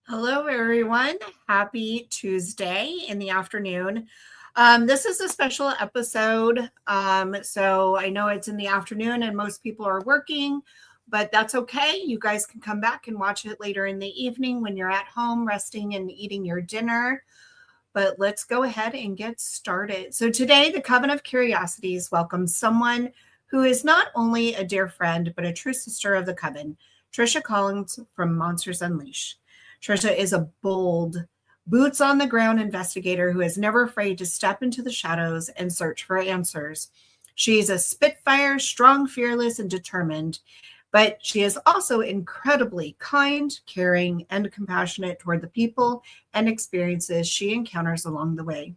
Hello, everyone. Happy Tuesday in the afternoon. This is a special episode. So I know it's in the afternoon and most people are working, but that's okay. You guys can come back and watch it later in the evening when you're at home resting and eating your dinner. But let's go ahead and get started. So today, the Coven of Curiosities welcomes someone who is not only a dear friend, but a true sister of the Coven, Trisha Collins from Monsters Unleashed. Trisha is a bold, boots on the ground investigator who is never afraid to step into the shadows and search for answers. She is a spitfire, strong, fearless, and determined, but she is also incredibly kind, caring, and compassionate toward the people and experiences she encounters along the way.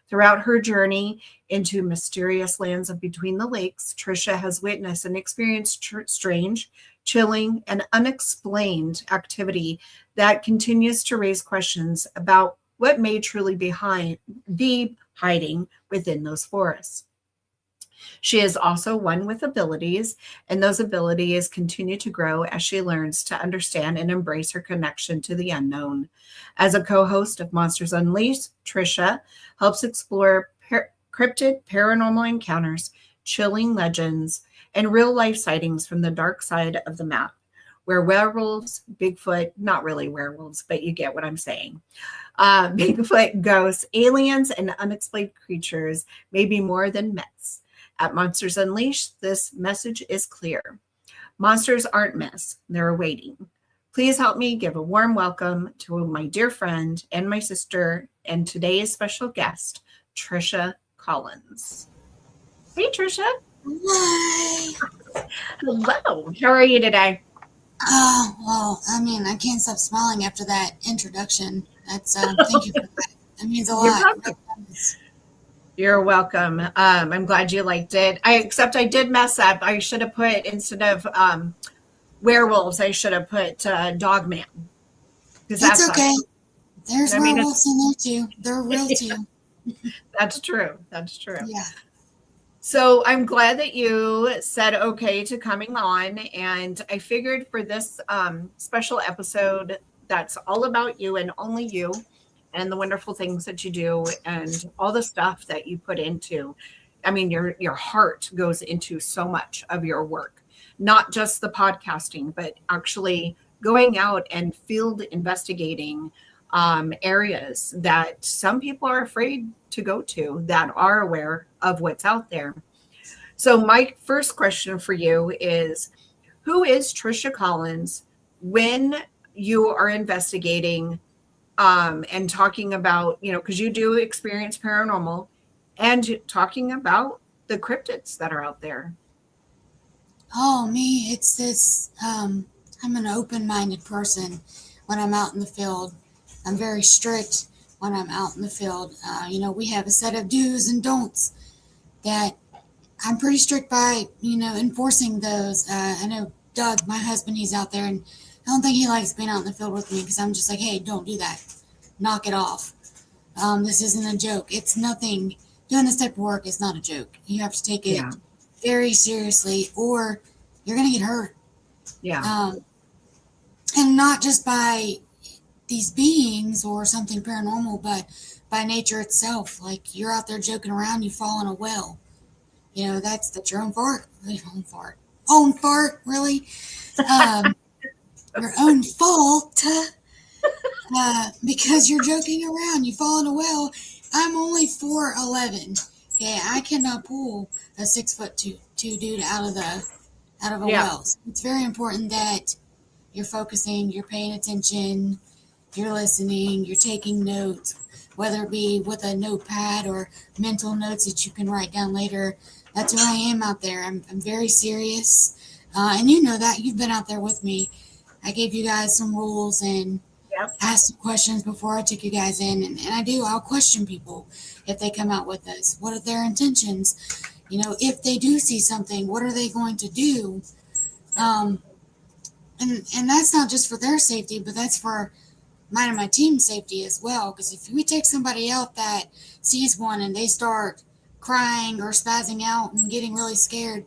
Throughout her journey into mysterious lands of between the lakes, Trisha has witnessed and experienced strange, chilling, and unexplained activity that continues to raise questions about what may truly be hiding within those forests. She is also one with abilities, and those abilities continue to grow as she learns to understand and embrace her connection to the unknown. As a co-host of Monsters Unleashed, Trisha helps explore cryptid paranormal encounters, chilling legends, and real-life sightings from the dark side of the map, where werewolves, Bigfoot, not really werewolves, but you get what I'm saying, Bigfoot, ghosts, aliens, and unexplained creatures may be more than myths. At Monsters Unleashed, this message is clear. Monsters aren't myths, they're waiting. Please help me give a warm welcome to my dear friend and my sister and today's special guest, Trisha Collins. Hey, Trisha. Hi. Hello. How are you today? Oh, well, I can't stop smiling after that introduction. That's, thank you for that. That means a You're lot. welcome. You're welcome. I'm glad you liked it. Except I did mess up. I should have put, instead of werewolves, I should have put Dogman. It's okay. There's I mean, werewolves in there too. They're real too. That's true. That's true. Yeah. So I'm glad that you said okay to coming on. And I figured for this special episode that's all about you and only you and the wonderful things that you do and all the stuff that you put into. I mean, your heart goes into so much of your work, not just the podcasting, but actually going out and field investigating areas that some people are afraid to go to that are aware of what's out there. So my first question for you is, who is Trisha Collins when you are investigating and talking about, because you do experience paranormal and talking about the cryptids that are out there? Oh, me, it's this, I'm an open-minded person when I'm out in the field. I'm very strict when I'm out in the field. We have a set of do's and don'ts that I'm pretty strict by, enforcing those. I know Doug, my husband, he's out there, and I don't think he likes being out in the field with me because I'm just like, hey, don't do that. Knock it off. This isn't a joke. It's nothing. Doing this type of work is not a joke. You have to take it very seriously or you're going to get hurt. Yeah. And not just by these beings or something paranormal, but by nature itself. Like you're out there joking around, you fall in a well. That's your own fart. Own fart, really? Your own fault. Because you're joking around, you fall in a well. I'm only 4'11". Okay, I cannot pull a 6'2" dude out of a well. So it's very important that you're focusing, you're paying attention, you're listening, you're taking notes, whether it be with a notepad or mental notes that you can write down later. That's who I am out there. I'm very serious. And you know that. You've been out there with me. I gave you guys some rules and asked some questions before I took you guys in. And I do. I'll question people if they come out with us. What are their intentions? If they do see something, what are they going to do? And that's not just for their safety, but that's for mine and my team's safety as well. Because if we take somebody out that sees one and they start crying or spazzing out and getting really scared,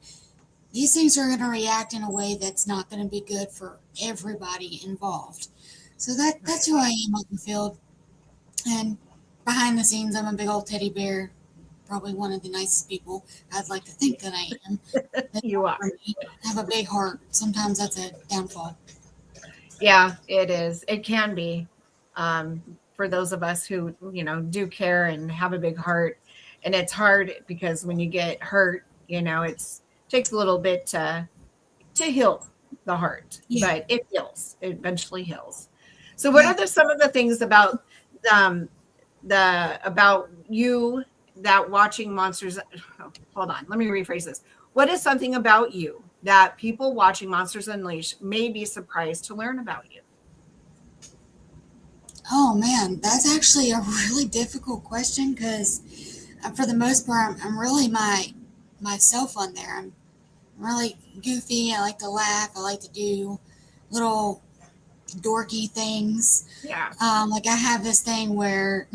these things are going to react in a way that's not going to be good for everybody involved. So that's who I am out in the field. And behind the scenes, I'm a big old teddy bear. Probably one of the nicest people. I'd like to think that I am. That's You not are. for me. I have a big heart. Sometimes that's a downfall. Yeah, it is. It can be. For those of us who, do care and have a big heart. And it's hard because when you get hurt, it's takes a little bit to heal the heart, Yeah. but it heals. It eventually heals. So what Yeah. are some of the things um about you that watching monsters hold on, let me rephrase this. What is something about you that people watching Monsters Unleashed may be surprised to learn about you? Oh man, that's actually a really difficult question because for the most part, I'm really myself on there. I'm really goofy. I like to laugh. I like to do little dorky things. Yeah. Like I have this thing where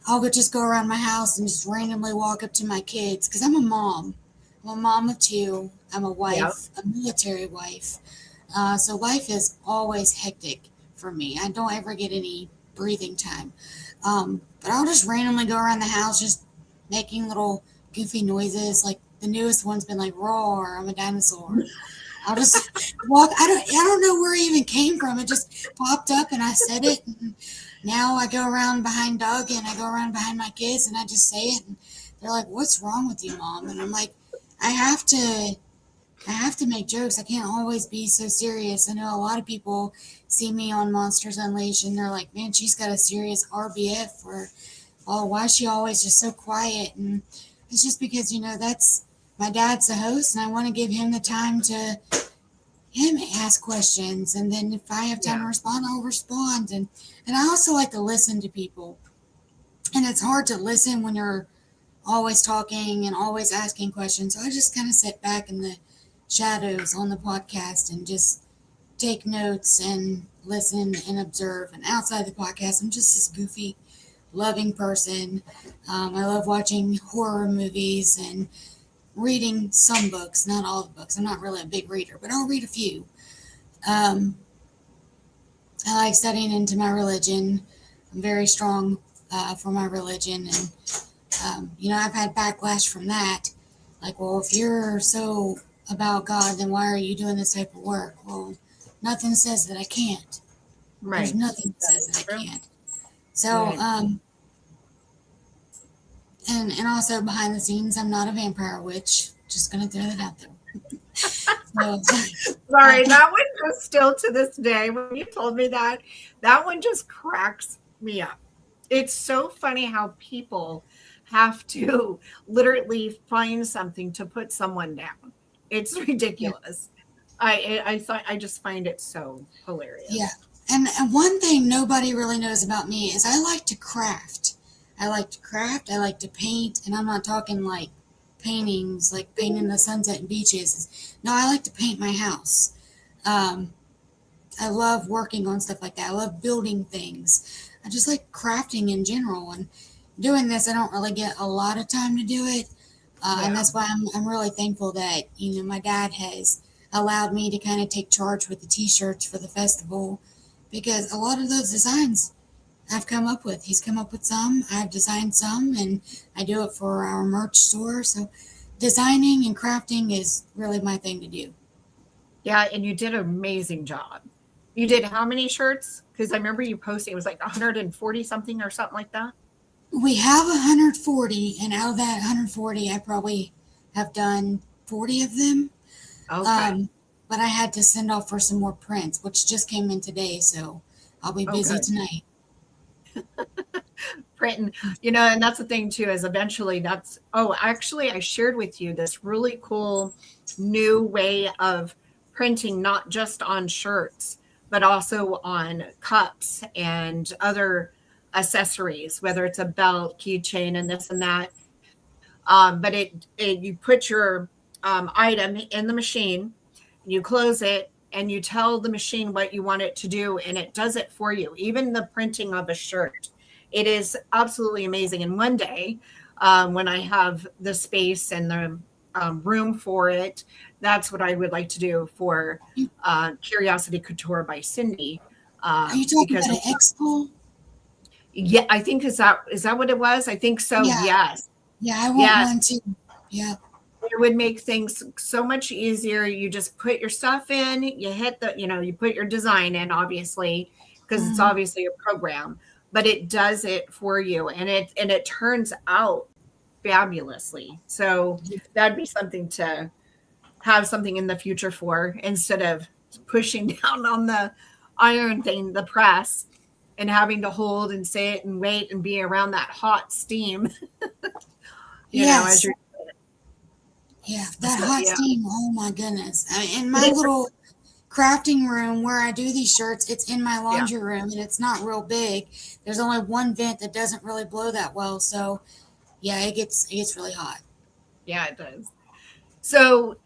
I'll just go around my house and just randomly walk up to my kids because I'm a mom. I'm a mom of two. I'm a Yeah. wife, a military wife. So life is always hectic for me. I don't ever get any breathing time. But I'll just randomly go around the house just making little goofy noises. Like the newest one's been like roar, I'm a dinosaur. I'll just walk. I don't know where it even came from. It just popped up and I said it. And now I go around behind Doug and I go around behind my kids and I just say it. And they're like, "What's wrong with you, Mom?" And I'm like, I have to. I have to make jokes. I can't always be so serious. I know a lot of people see me on Monsters Unleashed and they're like, man, she's got a serious RBF, or, oh, why is she always just so quiet? And it's just because, that's my dad's the host and I want to give him the time to him ask questions. And then if I have time Yeah. to respond, I'll respond. And I also like to listen to people. And it's hard to listen when you're always talking and always asking questions. So I just kind of sit back in the shadows on the podcast and just take notes and listen and observe. And outside the podcast, I'm just this goofy, loving person. I love watching horror movies and reading some books, not all the books. I'm not really a big reader, but I'll read a few. Um, I like studying into my religion. I'm very strong for my religion. And, I've had backlash from that. Like, well, if you're so about God, then why are you doing this type of work? Well, nothing says that I can't. There's Right. nothing that That says is that I true. can't. So, Right. and also behind the scenes, I'm not a vampire witch. Just gonna throw that out there. So, Sorry, that one just still to this day, when you told me that one just cracks me up. It's so funny how people have to literally find something to put someone down. It's yeah, ridiculous. I just find it so yeah. hilarious. And one thing nobody really knows about me is I like to craft. I like to craft. I like to paint, and I'm not talking like paintings, like painting the sunset and beaches. No, I like to paint my house. Um, I love working on stuff like that. I love building things. I just like crafting in general. And doing this, I don't really get a lot of time to do it. And Yeah. that's why I'm really thankful that, my dad has allowed me to kind of take charge with the t-shirts for the festival because a lot of those designs I've come up with. He's come up with some, I've designed some, and I do it for our merch store. So designing and crafting is really my thing to do. Yeah, and you did an amazing job. You did how many shirts? Because I remember you posting it was like 140 something or something like that. We have 140, and out of that 140, I probably have done 40 of them. Okay. Um, but I had to send off for some more prints, which just came in today, so I'll be busy Okay. tonight. Printing, and that's the thing too, is eventually actually I shared with you this really cool new way of printing, not just on shirts, but also on cups and other accessories, whether it's a belt, keychain, and this and that. But you put your item in the machine, you close it, and you tell the machine what you want it to do, and it does it for you. Even the printing of a shirt, it is absolutely amazing. And one day, when I have the space and the room for it, that's what I would like to do for Curiosity Couture by Cindy. Are you talking because about an expo? yeah, I think is that what it was? I think so. Yeah. Yes. Yeah, I want Yes. one too. Yeah. It would make things so much easier. You just put your stuff in, you hit you put your design in, obviously, because it's Mhm. obviously a program, but it does it for you, and it turns out fabulously. So that'd be something to have something in the future for, instead of pushing down on the iron thing, the press, and having to hold and sit and wait and be around that hot steam, as Yes. you're. Yeah, that So hot yeah. steam. Oh my goodness. I mean, in my little crafting room where I do these shirts, it's in my Yeah. laundry room and it's not real big. There's only one vent that doesn't really blow that well, so yeah, it gets really hot. Yeah, it does. So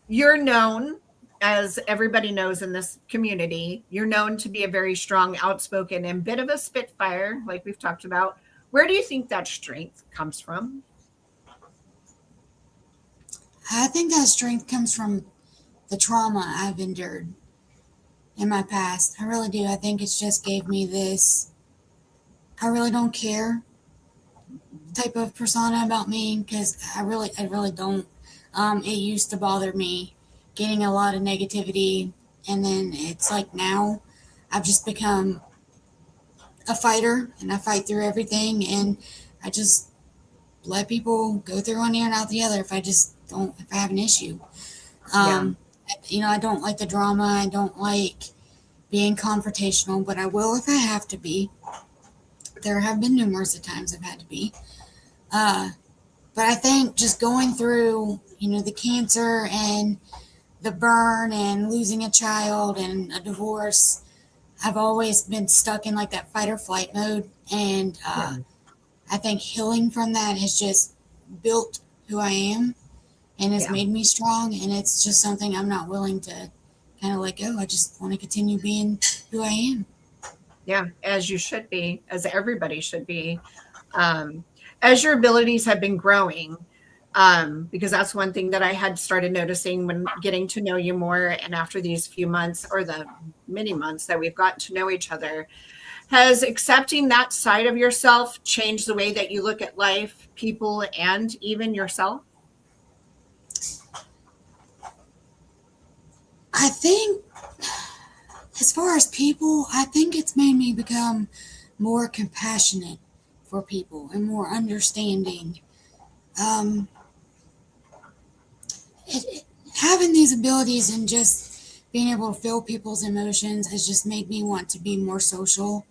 you're known, as everybody knows in this community, you're known to be a very strong, outspoken, and bit of a spitfire, like we've talked about. Where do you think that strength comes from? I think that strength comes from the trauma I've endured in my past. I really do. I think it's just gave me this I really don't care type of persona about me because I really don't. It used to bother me getting a lot of negativity, and then it's like now I've just become a fighter and I fight through everything, and I just let people go through one ear and out the other if I have an issue. Yeah. Um, I don't like the drama. I don't like being confrontational, but I will if I have to be. There have been numerous of times I've had to be. Uh, but I think just going through, the cancer and the burn and losing a child and a divorce, I've always been stuck in like that fight or flight mode. And Yeah. I think healing from that has just built who I am and has Yeah. made me strong. And it's just something I'm not willing to kind of let go. I just want to continue being who I am. Yeah. As you should be, as everybody should be. Um, as your abilities have been growing, because that's one thing that I had started noticing when getting to know you more, and after these few months, or the many months that we've gotten to know each other, has accepting that side of yourself changed the way that you look at life, people, and even yourself? I think, as far as people, I think it's made me become more compassionate for people and more understanding. Um, Having these abilities and just being able to feel people's emotions has just made me want to be more social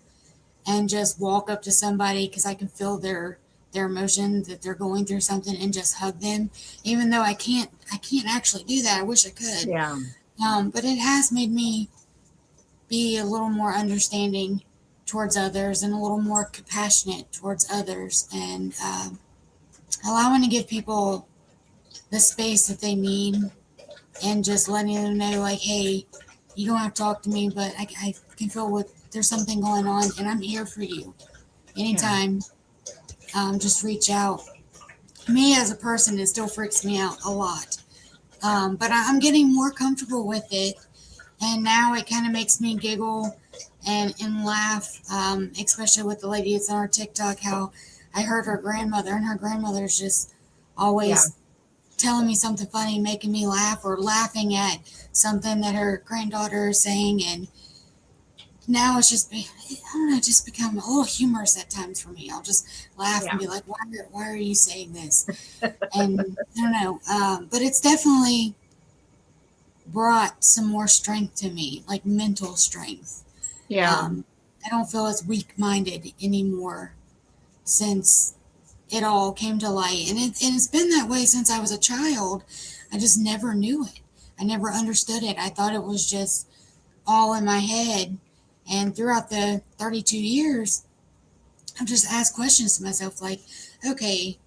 and just walk up to somebody because I can feel their emotion that they're going through something and just hug them, even though I can't actually do that. I wish I could. Yeah. But it has made me be a little more understanding towards others and a little more compassionate towards others, and allowing to give people the space that they need, and just letting them know, like, hey, you don't have to talk to me, but I can feel there's something going on, and I'm here for you anytime. Just reach out. Me as a person, it still freaks me out a lot, but I'm getting more comfortable with it, and now it kind of makes me giggle and laugh, especially with the lady that's on our TikTok, how I heard her grandmother, and her grandmother's just Yeah. always telling me something funny, making me laugh, or laughing at something that her granddaughter is saying. And now I don't know, just become a little humorous at times for me. I'll just laugh Yeah. and be like, why are you saying this? And I don't know, but it's definitely brought some more strength to me, like mental strength. Yeah. I don't feel as weak-minded anymore since it all came to light. And it's been that way since I was a child. I just never knew it. I never understood it. I thought it was just all in my head. And throughout the 32 years, I've just asked questions to myself like, okay,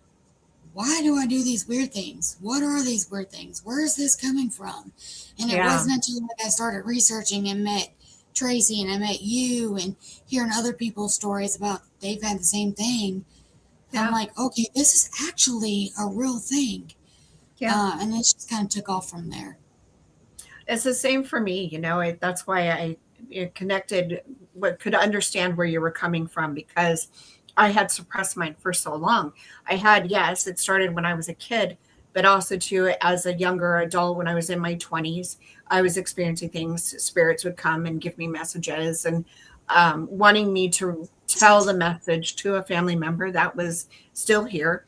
why do I do these weird things? What are these weird things? Where is this coming from? And it wasn't until I started researching and met Tracy and I met you and hearing other people's stories about they've had the same thing. Yeah. I'm like, okay, this is actually a real thing. Yeah. And it just kind of took off from there. It's the same for me. That's why connected, what could understand where you were coming from, because I had suppressed mine for so long. I had, yes, it started when I was a kid, but also too as a younger adult when I was in my 20s, I was experiencing things. Spirits would come and give me messages and wanting me to tell the message to a family member that was still here.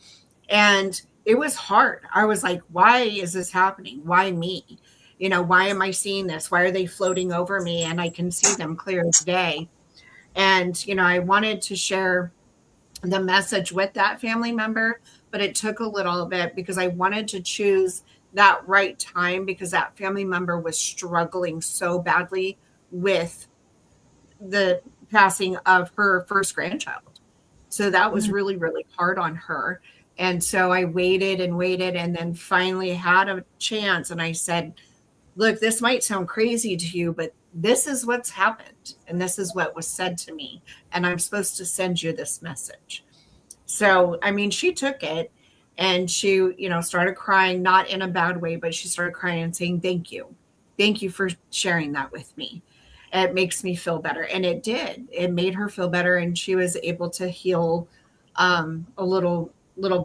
And it was hard. I was like, why is this happening? Why me? Why am I seeing this? Why are they floating over me? And I can see them clear as day. And, I wanted to share the message with that family member, but it took a little bit because I wanted to choose that right time, because that family member was struggling so badly with the passing of her first grandchild. So that was really, really hard on her. And so I waited and waited, and then finally had a chance. And I said, look, this might sound crazy to you, but this is what's happened. And this is what was said to me. And I'm supposed to send you this message. So, I mean, she took it and she, started crying, not in a bad way, but she started crying and saying, thank you. Thank you for sharing that with me. It makes me feel better. And it did. It made her feel better. And she was able to heal a little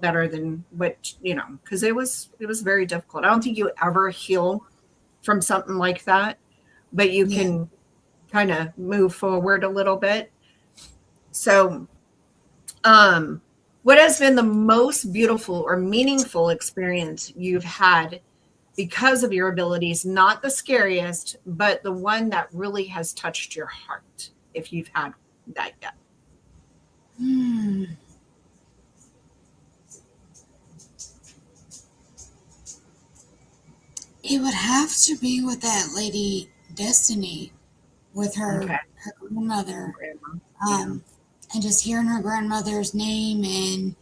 better than what, because it was very difficult. I don't think you ever heal from something like that, but you can kind of move forward a little bit. So, what has been the most beautiful or meaningful experience you've had because of your abilities? Not the scariest, but the one that really has touched your heart, if you've had that yet. It would have to be with that lady Destiny, with her grandmother. And just hearing her grandmother's name and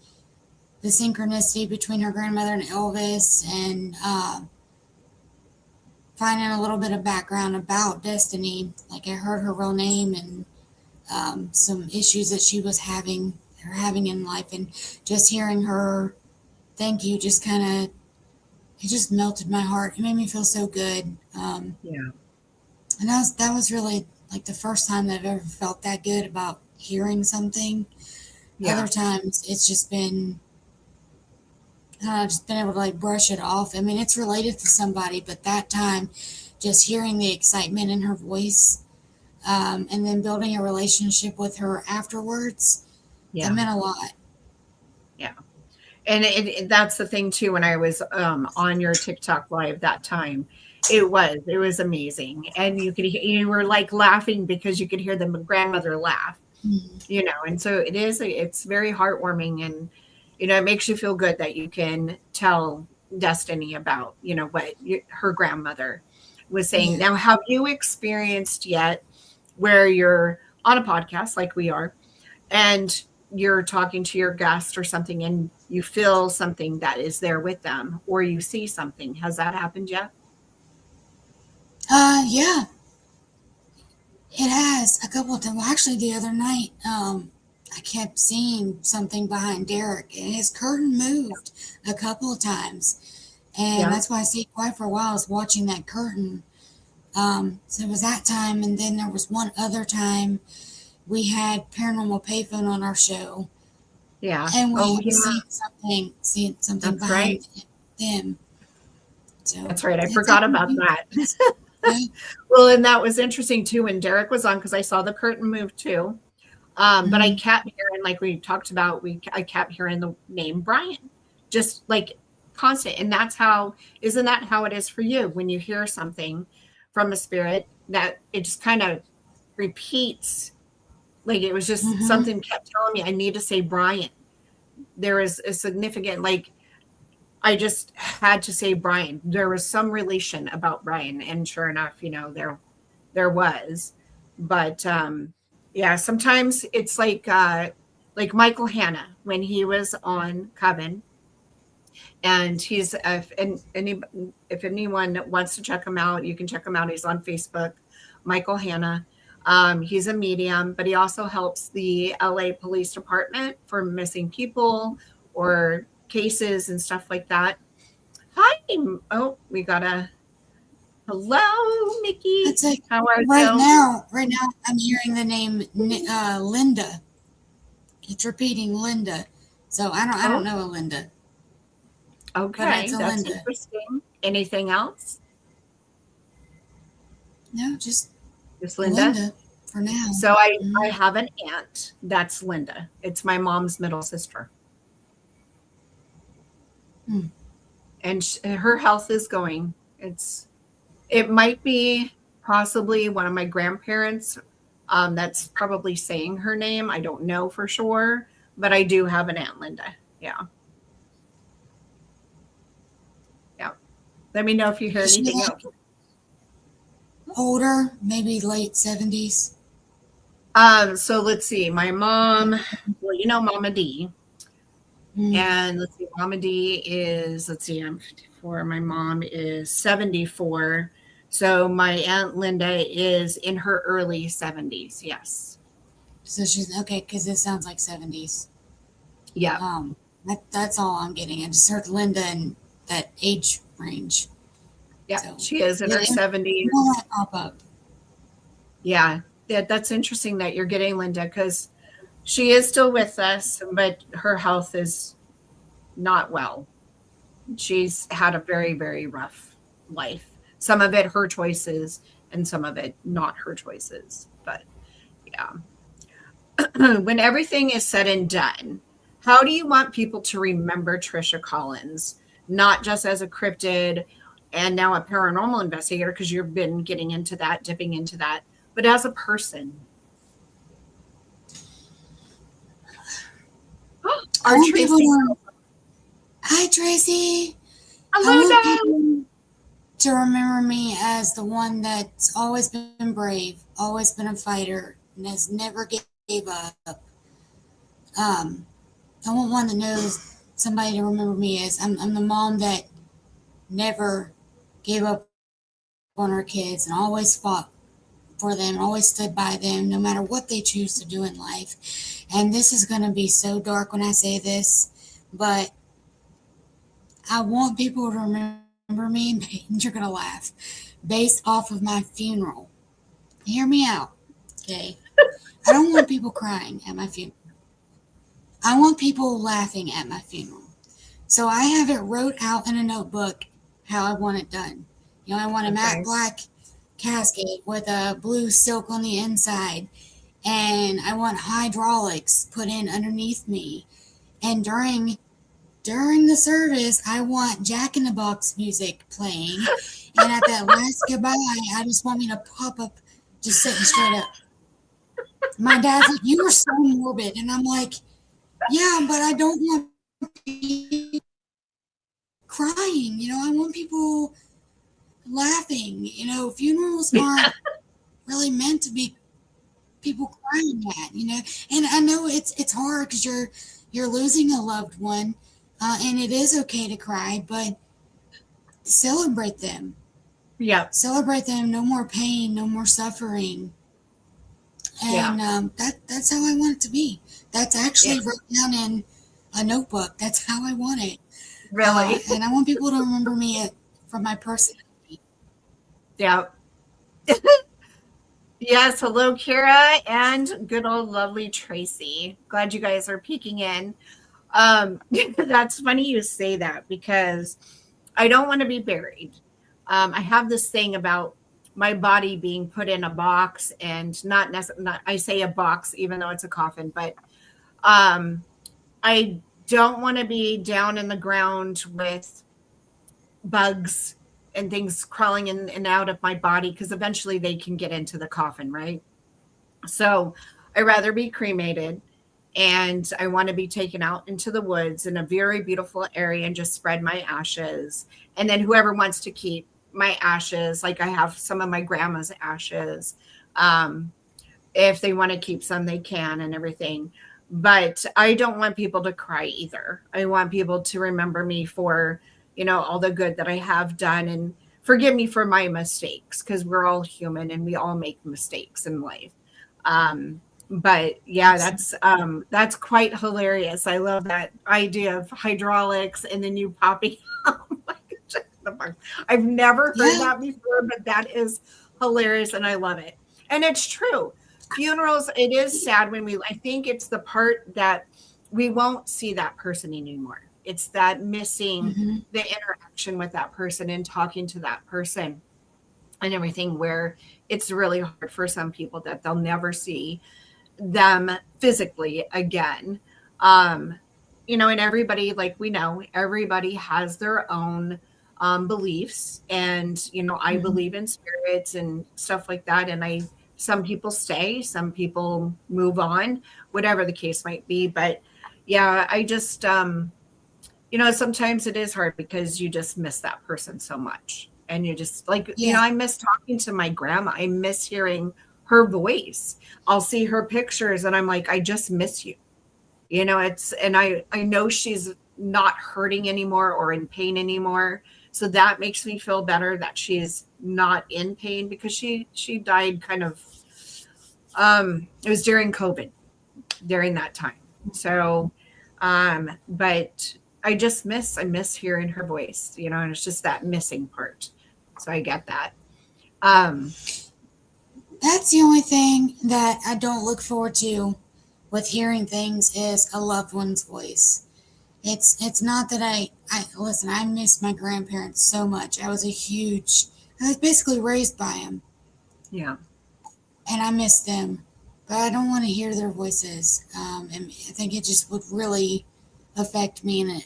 the synchronicity between her grandmother and Elvis, and finding a little bit of background about Destiny. Like, I heard her real name and some issues that she was having in life, and just hearing her thank you just kind of, it just melted my heart. It made me feel so good. And that was really like the first time that I've ever felt that good about hearing something. Other times it's just been, I've just been able to like brush it off. I mean, it's related to somebody, but that time just hearing the excitement in her voice, and then building a relationship with her afterwards, that meant a lot. And that's the thing too. When I was on your TikTok live that time, it was amazing. And you were like laughing because you could hear the grandmother laugh, and so it's very heartwarming, and, it makes you feel good that you can tell Destiny about, what her grandmother was saying. Now, have you experienced yet where you're on a podcast like we are, and you're talking to your guest or something, and you feel something that is there with them, or you see something? Has that happened yet? Yeah, it has a couple of times. Well, actually, the other night, I kept seeing something behind Derek, and his curtain moved a couple of times, and that's why I stayed quiet for a while. I was watching that curtain. So it was that time, and then there was one other time we had Paranormal Payphone on our show. And we seen something behind them. So that's right. I forgot about that. Well, and that was interesting too when Derek was on, because I saw the curtain move too. But I kept hearing, like we talked about, I kept hearing the name Brian, just like constant. And isn't that how it is for you when you hear something from a spirit, that it just kind of repeats? Like, it was just something kept telling me I need to say Brian. There is a significant, like, I just had to say Brian. There was some relation about Brian, and sure enough, there was. But sometimes it's like Michael Hanna when he was on Coven, and he's if anyone wants to check him out, you can check him out. He's on Facebook, Michael Hanna. He's a medium, but he also helps the LA Police Department for missing people or cases and stuff like that. Hi. Oh, we got a Hello, Nikki. It's like How are right you? now, I'm hearing the name Linda. It's repeating Linda. So I don't Oh, know a Linda, but it's okay. a That's Linda. interesting. Anything else? No, just Just a Linda? Linda for now. So I Mm. have an aunt. That's Linda. It's my mom's middle sister. Mm. And her health is going. It might be possibly one of my grandparents. That's probably saying her name. I don't know for sure, but I do have an Aunt Linda. Yeah. Yeah. Let me know if you hear Is she anything like else. older, maybe late 70s? So let's see. My mom, well, Mama D. Mm. And let's see, Mama D is, let's see, I'm 54. My mom is 74. So my Aunt Linda is in her early 70s. Yes. So she's okay, because it sounds like 70s. Yeah. That's all I'm getting. I just heard Linda in that age range. Yeah. So She is in yeah, her it 70s. might pop up. Yeah. That's interesting that you're getting Linda because she is still with us, but her health is not well. She's had a very, very rough life. Some of it her choices, and some of it not her choices. But yeah. When everything is said and done, how do you want people to remember Trisha Collins? Not just as a cryptid and now a paranormal investigator, because you've been getting into that, dipping into that, but as a person. I Our want people Tracy. to. Hi, Tracy. I want Hello, people to remember me as the one that's always been brave, always been a fighter, and has never gave up. I want one that knows somebody to remember me as I'm the mom that never gave up on her kids and always fought for them, always stood by them, no matter what they choose to do in life. And this is going to be so dark when I say this, but I want people to remember me, and you're going to laugh, based off of my funeral. Hear me out, okay? I don't want people crying at my funeral. I want people laughing at my funeral. So I have it wrote out in a notebook how I want it done. I want a matte okay. black casket with a blue silk on the inside, and I want hydraulics put in underneath me. And during the service, I want Jack in the Box music playing. And at that last goodbye, I just want me to pop up, just sitting straight up. My dad's like, "You were so morbid," and I'm like, "Yeah, but I don't want people crying. I want people laughing. Funerals aren't really meant to be people crying at. And I know it's hard because you're losing a loved one, and it is okay to cry, but celebrate them. Yeah. Celebrate them. No more pain. No more suffering. Yeah. And that's how I want it to be. That's Yeah. actually written down in a notebook. That's how I want it. Really. And I want people to remember me from my personality. Yeah. Yes. Hello, Kira, and good old lovely Tracy. Glad you guys are peeking in. That's funny you say that because I don't want to be buried. I have this thing about my body being put in a box and not necessarily, I say a box, even though it's a coffin, but um, I don't want to be down in the ground with bugs and things crawling in and out of my body because eventually they can get into the coffin, right? So I rather be cremated and I want to be taken out into the woods in a very beautiful area and just spread my ashes. And then whoever wants to keep my ashes, like I have some of my grandma's ashes, um, if they want to keep some, they can and everything. But I don't want people to cry either. I want people to remember me for, all the good that I have done and forgive me for my mistakes because we're all human and we all make mistakes in life. But yeah, that's quite hilarious. I love that idea of hydraulics and then you popping. Oh my gosh. I've never heard Yeah. that before, but that is hilarious and I love it. And it's true. Funerals, it is sad when I think it's the part that we won't see that person anymore. It's that missing Mm-hmm. the interaction with that person and talking to that person and everything, where it's really hard for some people that they'll never see them physically again. Um, and everybody, like we know, everybody has their own beliefs. And, I Mm-hmm. believe in spirits and stuff like that. And some people stay, some people move on, whatever the case might be. But yeah, I just, sometimes it is hard because you just miss that person so much. And you just like, Yeah. I miss talking to my grandma. I miss hearing her voice. I'll see her pictures and I'm like, I just miss you. And I know she's not hurting anymore or in pain anymore. So that makes me feel better that she's not in pain, because she died kind of, it was during COVID, during that time. So, but I miss hearing her voice, and it's just that missing part. So I get that. That's the only thing that I don't look forward to with hearing things is a loved one's voice. It's not that I listen, I miss my grandparents so much. I was basically raised by them. Yeah. And I miss them. But I don't want to hear their voices. And I think it just would really affect me in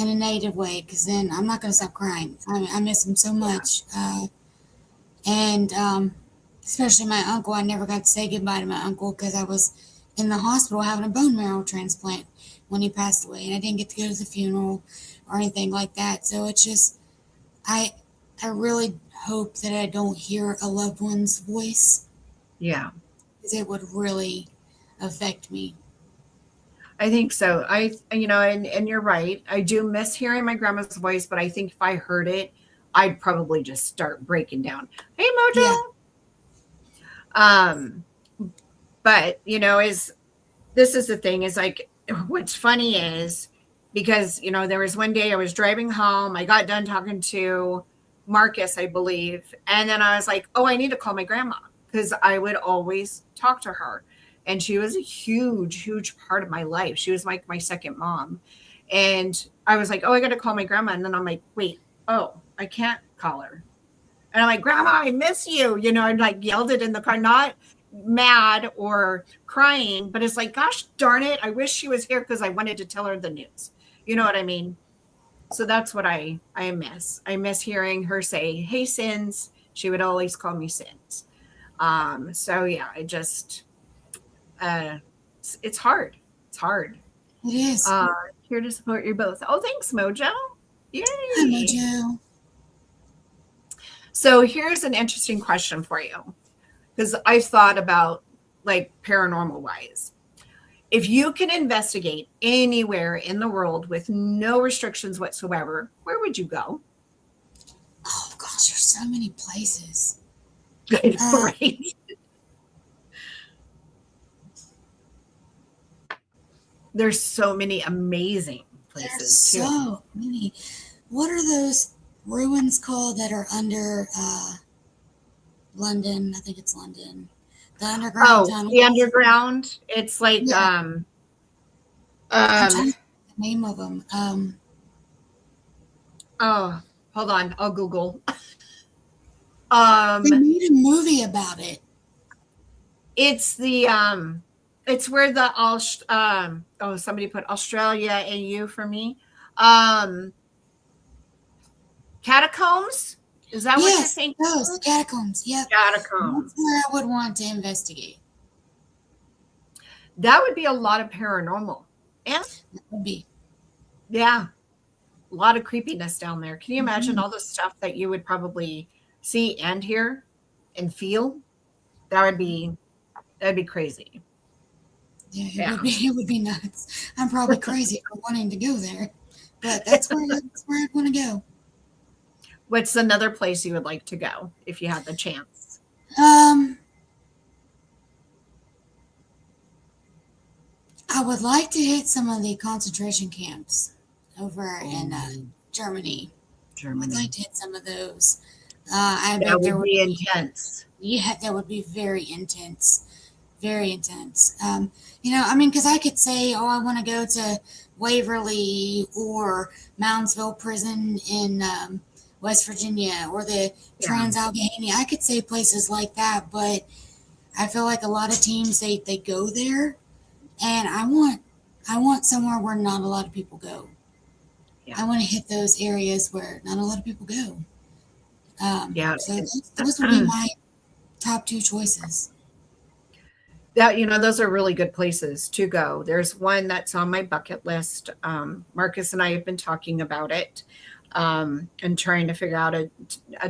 a negative way, because then I'm not going to stop crying. I miss them so much. And especially my uncle. I never got to say goodbye to my uncle because I was in the hospital having a bone marrow transplant when he passed away, and I didn't get to go to the funeral or anything like that. So it's just, I really hope that I don't hear a loved one's voice. Yeah. Because it would really affect me. I think so. And you're right. I do miss hearing my grandma's voice, but I think if I heard it, I'd probably just start breaking down. Hey, Mojo. Yeah. But this is the thing, is like, what's funny is, because, there was one day I was driving home. I got done talking to Marcus, I believe. And then I was like, oh, I need to call my grandma, because I would always talk to her. And she was a huge, huge part of my life. She was like my second mom. And I was like, oh, I got to call my grandma. And then I'm like, wait, oh, I can't call her. And I'm like, Grandma, I miss you. I like yelled it in the car, not mad or crying, but it's like, gosh darn it, I wish she was here, because I wanted to tell her the news. You know what I mean? So that's what I miss. I miss hearing her say, hey, Sins. She would always call me Sins. So yeah, I just, it's hard. It's hard. It is. Here to support you both. Oh, thanks, Mojo. Yay. Hi, Mojo. So here's an interesting question for you, because I thought about, like, paranormal wise. If you can investigate anywhere in the world with no restrictions whatsoever, where would you go? Oh gosh, there's so many places. Right. There's so many amazing places. There's too. So many. What are those ruins called that are under London? I think it's London. The underground tunnel. The underground. It's like I'm trying to think the name of them. Oh, hold on. I'll Google. They made a movie about it. It's the it's where the somebody put Australia and U for me. Catacombs? Is that what you're saying? Yes, those catacombs. Yep. Catacombs. That's where I would want to investigate. That would be a lot of paranormal. Yeah. That would be. Yeah. A lot of creepiness down there. Can you imagine all the stuff that you would probably see and hear and feel? That'd be crazy. Yeah, it would be nuts. I'm probably crazy for wanting to go there, but that's where I'd want to go. What's another place you would like to go if you had the chance? I would like to hit some of the concentration camps over in Germany. I'd like to hit some of those. I That bet there would would be be, intense. yeah, that would be very intense. Very intense. I mean, because I could say, oh, I want to go to Waverly or Moundsville Prison in West Virginia or the Yeah. Trans-Allegheny. I could say places like that, but I feel like a lot of teams, they go there, and I want somewhere where not a lot of people go. Yeah. I want to hit those areas where not a lot of people go. Yeah. So those would be my top two choices. That, those are really good places to go. There's one that's on my bucket list. Marcus and I have been talking about it, and trying to figure out a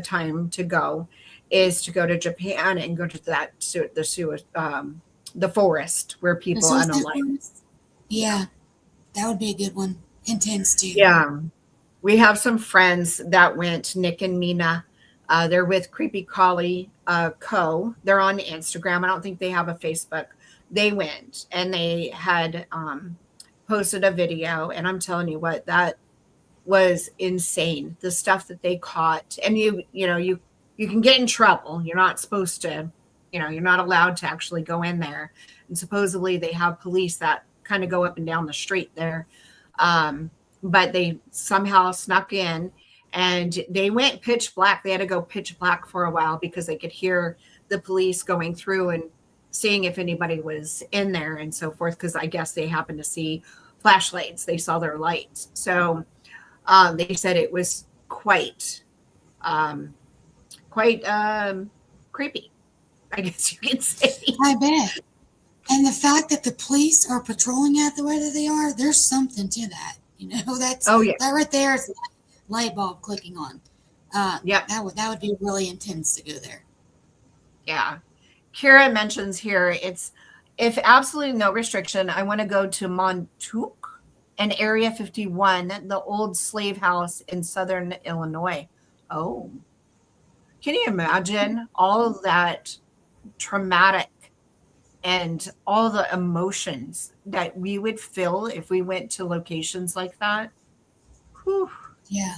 time to go, is to go to Japan and go to the forest where people unalive. Yeah, that would be a good one. Intense too. Yeah. We have some friends that went, Nick and Mina. They're with Creepy Collie Co. They're on Instagram. I don't think they have a Facebook. They went and they had posted a video, and I'm telling you what, that was insane. The stuff that they caught, and you can get in trouble. You're not supposed to, you're not allowed to actually go in there. And supposedly they have police that kind of go up and down the street there. But they somehow snuck in, and they went pitch black. They had to go pitch black for a while because they could hear the police going through and seeing if anybody was in there and so forth. Because I guess they happened to see flashlights. They saw their lights. So they said it was quite creepy, I guess you could say. I bet. And the fact that the police are patrolling out the way that they are, there's something to that. That's that right there is light bulb clicking on. Yeah, that would be really intense to go there. Yeah. Kira mentions here, it's if absolutely no restriction, I want to go to Montauk and Area 51, the old slave house in southern Illinois. Oh, can you imagine all of that traumatic and all the emotions that we would feel if we went to locations like that? Whew. Yeah.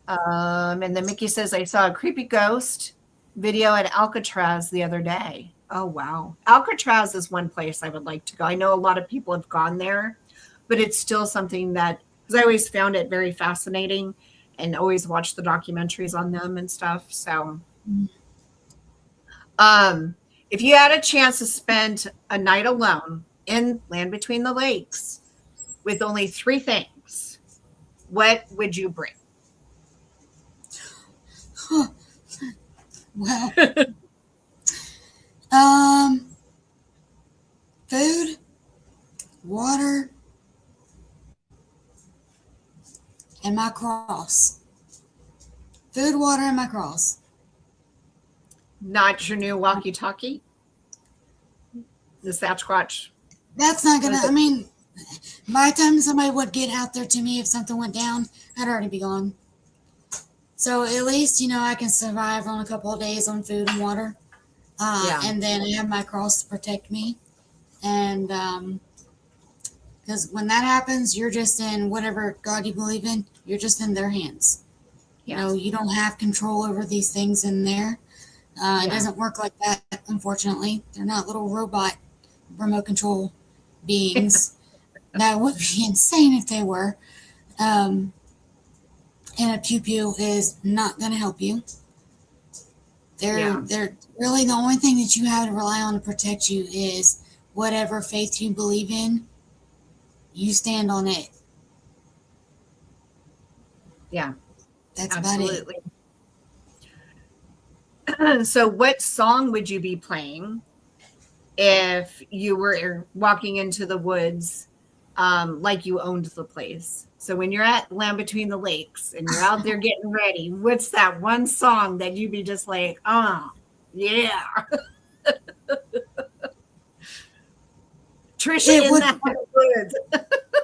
And then Mickey says, I saw a creepy ghost video at Alcatraz the other day. Oh, wow. Alcatraz is one place I would like to go. I know a lot of people have gone there, but it's still something that, because I always found it very fascinating and always watched the documentaries on them and stuff. So, if you had a chance to spend a night alone in Land Between the Lakes with only 3 things, what would you bring? Huh. Well, food, water, and my cross. Food, water, and my cross. Not your new walkie-talkie? The Sasquatch? That's not gonna, I mean, by the time somebody would get out there to me, if something went down, I'd already be gone. So at least, I can survive on a couple of days on food and water. And then I have my cross to protect me. And because when that happens, you're just in whatever God you believe in, you're just in their hands. Yeah. You don't have control over these things in there. It doesn't work like that, unfortunately. They're not little robot remote control beings. That would be insane if they were. And a pew-pew is not going to help you. They're really the only thing that you have to rely on to protect you is whatever faith you believe in, you stand on it. Yeah. That's absolutely. About it. So what song would you be playing if you were walking into the woods like you owned the place? So when you're at Land Between the Lakes and you're out there getting ready, what's that one song that you'd be just like, oh, yeah. Trisha in the woods.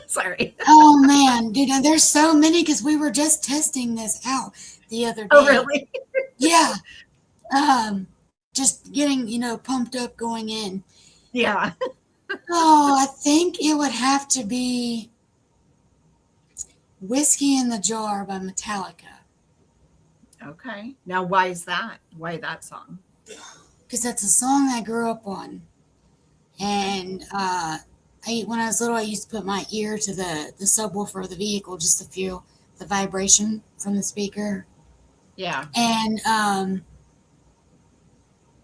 Sorry. Oh, man. Dude, there's so many because we were just testing this out the other day. Oh, really? Yeah. Just getting, pumped up going in. Yeah. Oh, I think it would have to be Whiskey in the Jar by Metallica. Okay. Now, why is that? Why that song? Because that's a song I grew up on. And when I was little, I used to put my ear to the subwoofer of the vehicle just to feel the vibration from the speaker. Yeah. And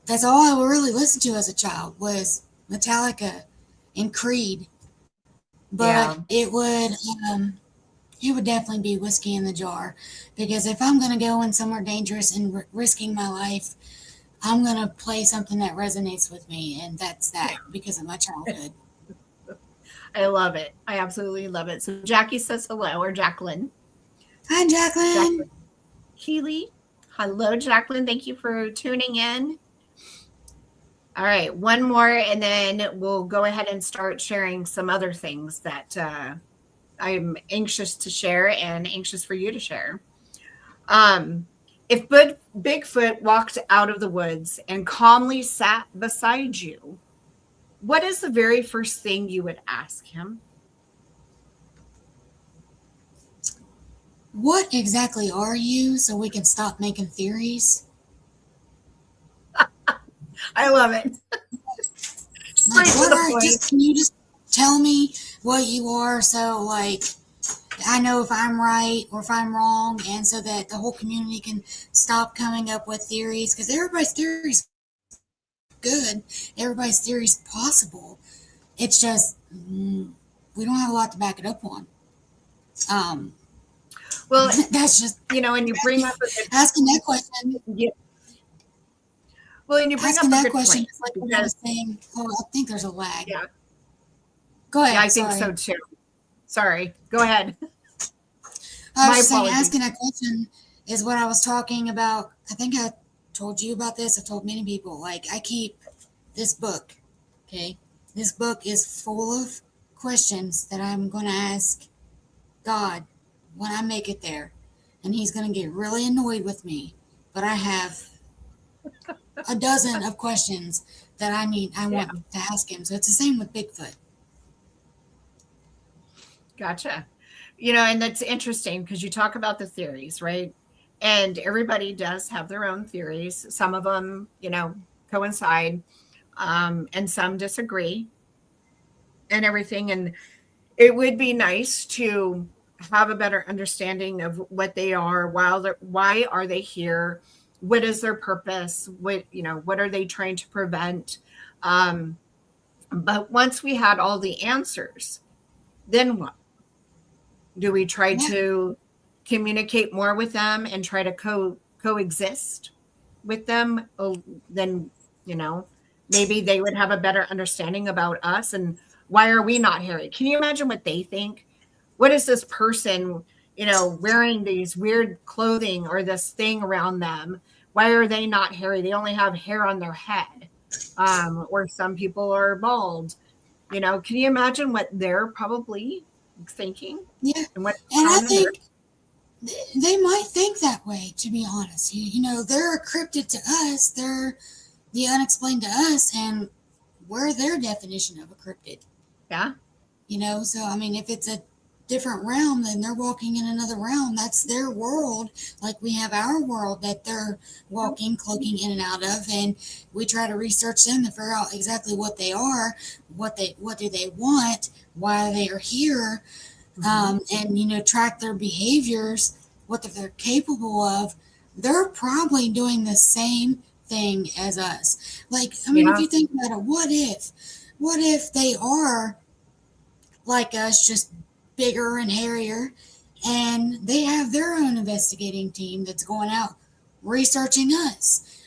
that's all I really listened to as a child was Metallica and Creed. But it would definitely be Whiskey in the Jar, because if I'm going to go in somewhere dangerous and risking my life, I'm going to play something that resonates with me, and that's that because of my childhood. I love it. I absolutely love it. So Jackie says hello, or Jacqueline. Hi, Jacqueline. Keely. Hello, Jacqueline. Thank you for tuning in. All right, one more, and then we'll go ahead and start sharing some other things that I'm anxious to share and anxious for you to share. If Bigfoot walked out of the woods and calmly sat beside you, what is the very first thing you would ask him? What exactly are you, so we can stop making theories? I love it. Can you just tell me what you are, so like I know if I'm right or if I'm wrong, and so that the whole community can stop coming up with theories, because everybody's theories good, everybody's theories possible. It's just we don't have a lot to back it up on. Well, that's just and you bring up asking that question. Yeah. Well, and you bring asking up that question point, is like what I was saying. Oh, I think there's a lag. Yeah. Go ahead. Yeah, I think so too. Sorry. Go ahead. I was saying, asking that question is what I was talking about. I think I told you about this. I've told many people. Like, I keep this book. Okay, this book is full of questions that I'm going to ask God when I make it there, and He's going to get really annoyed with me. But I have a dozen of questions that I want to ask Him. So it's the same with Bigfoot. Gotcha. And that's interesting because you talk about the theories, right? And everybody does have their own theories. Some of them, coincide, and some disagree and everything. And it would be nice to have a better understanding of what they are, why are they here? What is their purpose? What are they trying to prevent? But once we had all the answers, then what? Do we try to communicate more with them and try to coexist with them? Then, maybe they would have a better understanding about us and why are we not hairy? Can you imagine what they think? What is this person, wearing these weird clothing or this thing around them? Why are they not hairy? They only have hair on their head. Or some people are bald. Can you imagine what they're probably thinking? Yeah. And I think they might think that way, to be honest. They're a cryptid to us. They're the unexplained to us, and we're their definition of a cryptid. Yeah. So, I mean, if it's a different realm, then they're walking in another realm. That's their world. Like we have our world that they're walking, cloaking in and out of, and we try to research them to figure out exactly what they are, what do they want, why they are here, and track their behaviors, what they're capable of. They're probably doing the same thing as us. Like, I mean, if you think about it, what if they are like us, just bigger and hairier, and they have their own investigating team that's going out researching us?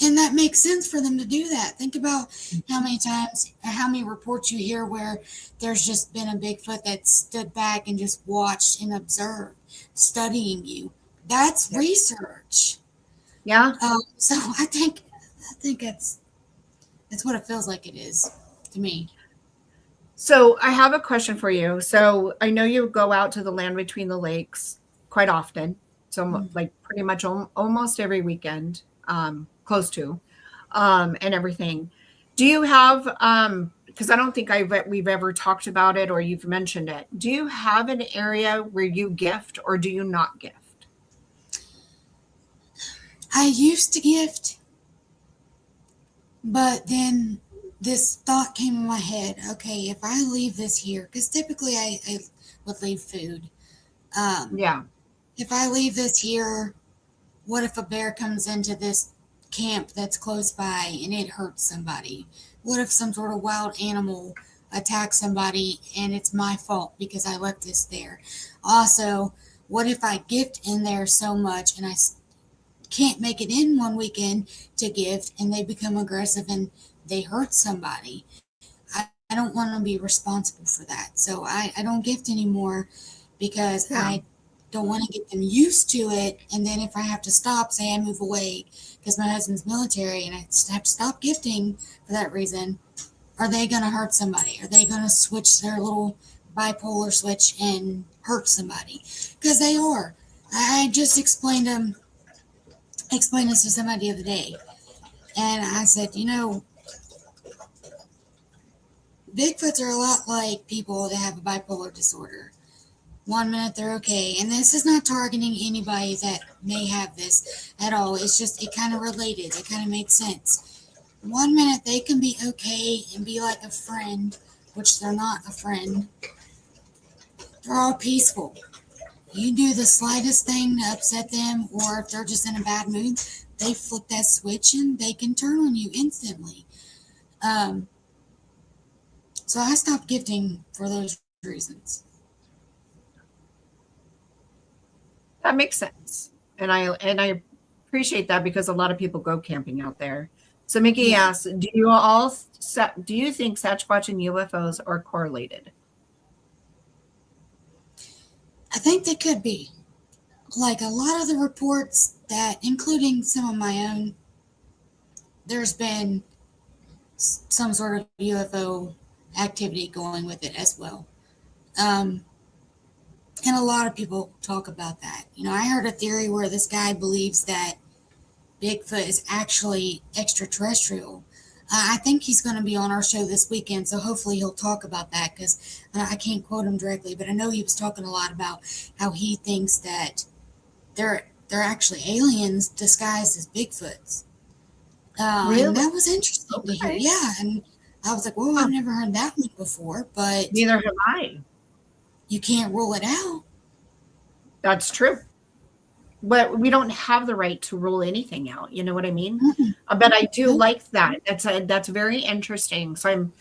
And that makes sense for them to do that. Think about how many reports you hear where there's just been a Bigfoot that stood back and just watched and observed, studying you. That's research. Yeah. So I think that's what it feels like it is to me. So I have a question for you. So I know you go out to the Land Between the Lakes quite often. So like pretty much almost every weekend, close to, and everything. Do you have because I don't think we've ever talked about it or you've mentioned it. Do you have an area where you gift or do you not gift? I used to gift, but then this thought came in my head. Okay, if I leave this here, because typically I would leave food. Yeah. If I leave this here, what if a bear comes into this camp that's close by and it hurts somebody? What if some sort of wild animal attacks somebody and it's my fault because I left this there? Also, what if I gift in there so much and I can't make it in one weekend to gift and they become aggressive and they hurt somebody? I don't want to be responsible for that. So I don't gift anymore because I don't want to get them used to it. And then if I have to stop, say I move away because my husband's military and I have to stop gifting for that reason, are they going to hurt somebody? Are they going to switch their little bipolar switch and hurt somebody? Because they are. I just explained this to somebody the other day. And I said, Bigfoots are a lot like people that have a bipolar disorder. 1 minute they're okay. And this is not targeting anybody that may have this at all. It's just, it kind of related. It kind of made sense. 1 minute they can be okay and be like a friend, which they're not a friend. They're all peaceful. You do the slightest thing to upset them, or if they're just in a bad mood, they flip that switch and they can turn on you instantly. So I stopped gifting for those reasons. That makes sense. And I appreciate that because a lot of people go camping out there. So Mickey asks, do you think Sasquatch and UFOs are correlated? I think they could be. Like a lot of the reports that, including some of my own, there's been some sort of UFO activity going with it as well. And a lot of people talk about that. I heard a theory where this guy believes that Bigfoot is actually extraterrestrial. I think he's going to be on our show this weekend, so hopefully he'll talk about that because I can't quote him directly, but I know he was talking a lot about how he thinks that they're actually aliens disguised as Bigfoots. Really? And that was interesting to hear. Yeah, and I was like, whoa, I've never heard that one before, but neither have I. You can't rule it out. That's true. But we don't have the right to rule anything out. You know what I mean? Mm-hmm. But I do like that. That's very interesting. So I'm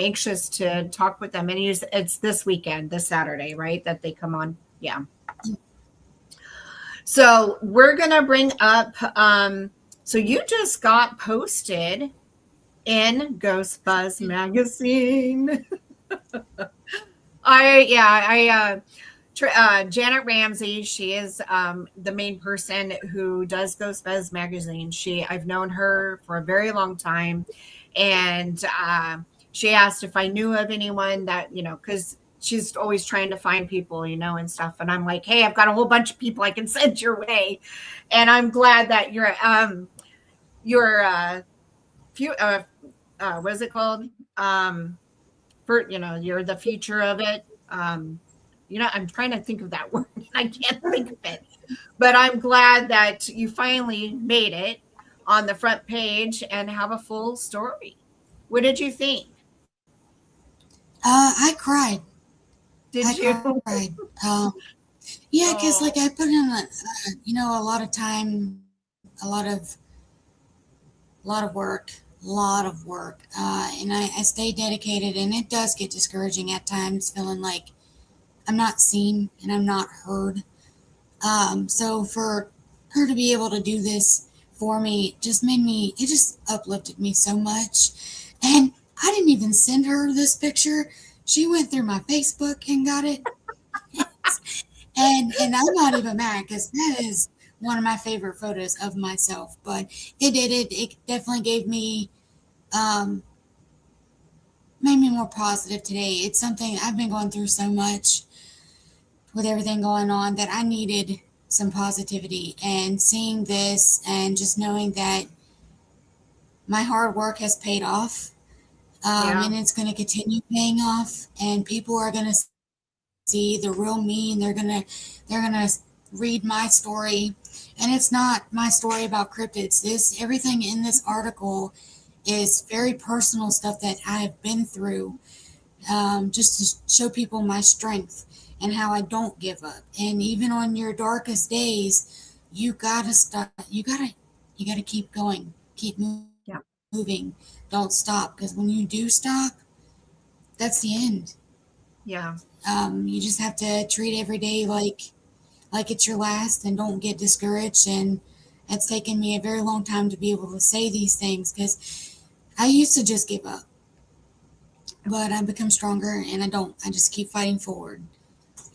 anxious to talk with them. And it's this weekend, this Saturday, right? That they come on. Yeah. So we're gonna bring up. So you just got posted in Ghost Buzz magazine. Janet Ramsey, she is the main person who does Ghost Buzz magazine. I've known her for a very long time, and she asked if I knew of anyone that, because she's always trying to find people, and stuff. And I'm like, hey, I've got a whole bunch of people I can send your way, and I'm glad that you're what is it called? You're the future of it. I'm trying to think of that word. I can't think of it. But I'm glad that you finally made it on the front page and have a full story. What did you think? I cried. Did you? Cried. Yeah, because I put in a lot of time, a lot of work, and I stay dedicated, and it does get discouraging at times, feeling like I'm not seen and I'm not heard. So for her to be able to do this for me it just uplifted me so much. And I didn't even send her this picture. She went through my Facebook and got it. and I'm not even mad because that is one of my favorite photos of myself. But it definitely gave me, made me more positive today. It's something I've been going through so much with everything going on that I needed some positivity, and seeing this and just knowing that my hard work has paid off. Yeah. And it's going to continue paying off, and people are going to see the real me, and they're gonna read my story. And it's not my story about cryptids. This everything in this article is very personal stuff that I've been through, just to show people my strength and how I don't give up. And even on your darkest days, you gotta stop. You gotta keep going, keep Yeah. moving, don't stop. Because when you do stop, that's the end. Yeah. You just have to treat every day like it's your last, and don't get discouraged. And it's taken me a very long time to be able to say these things, because I used to just give up, but I've become stronger, and I don't. I just keep fighting forward.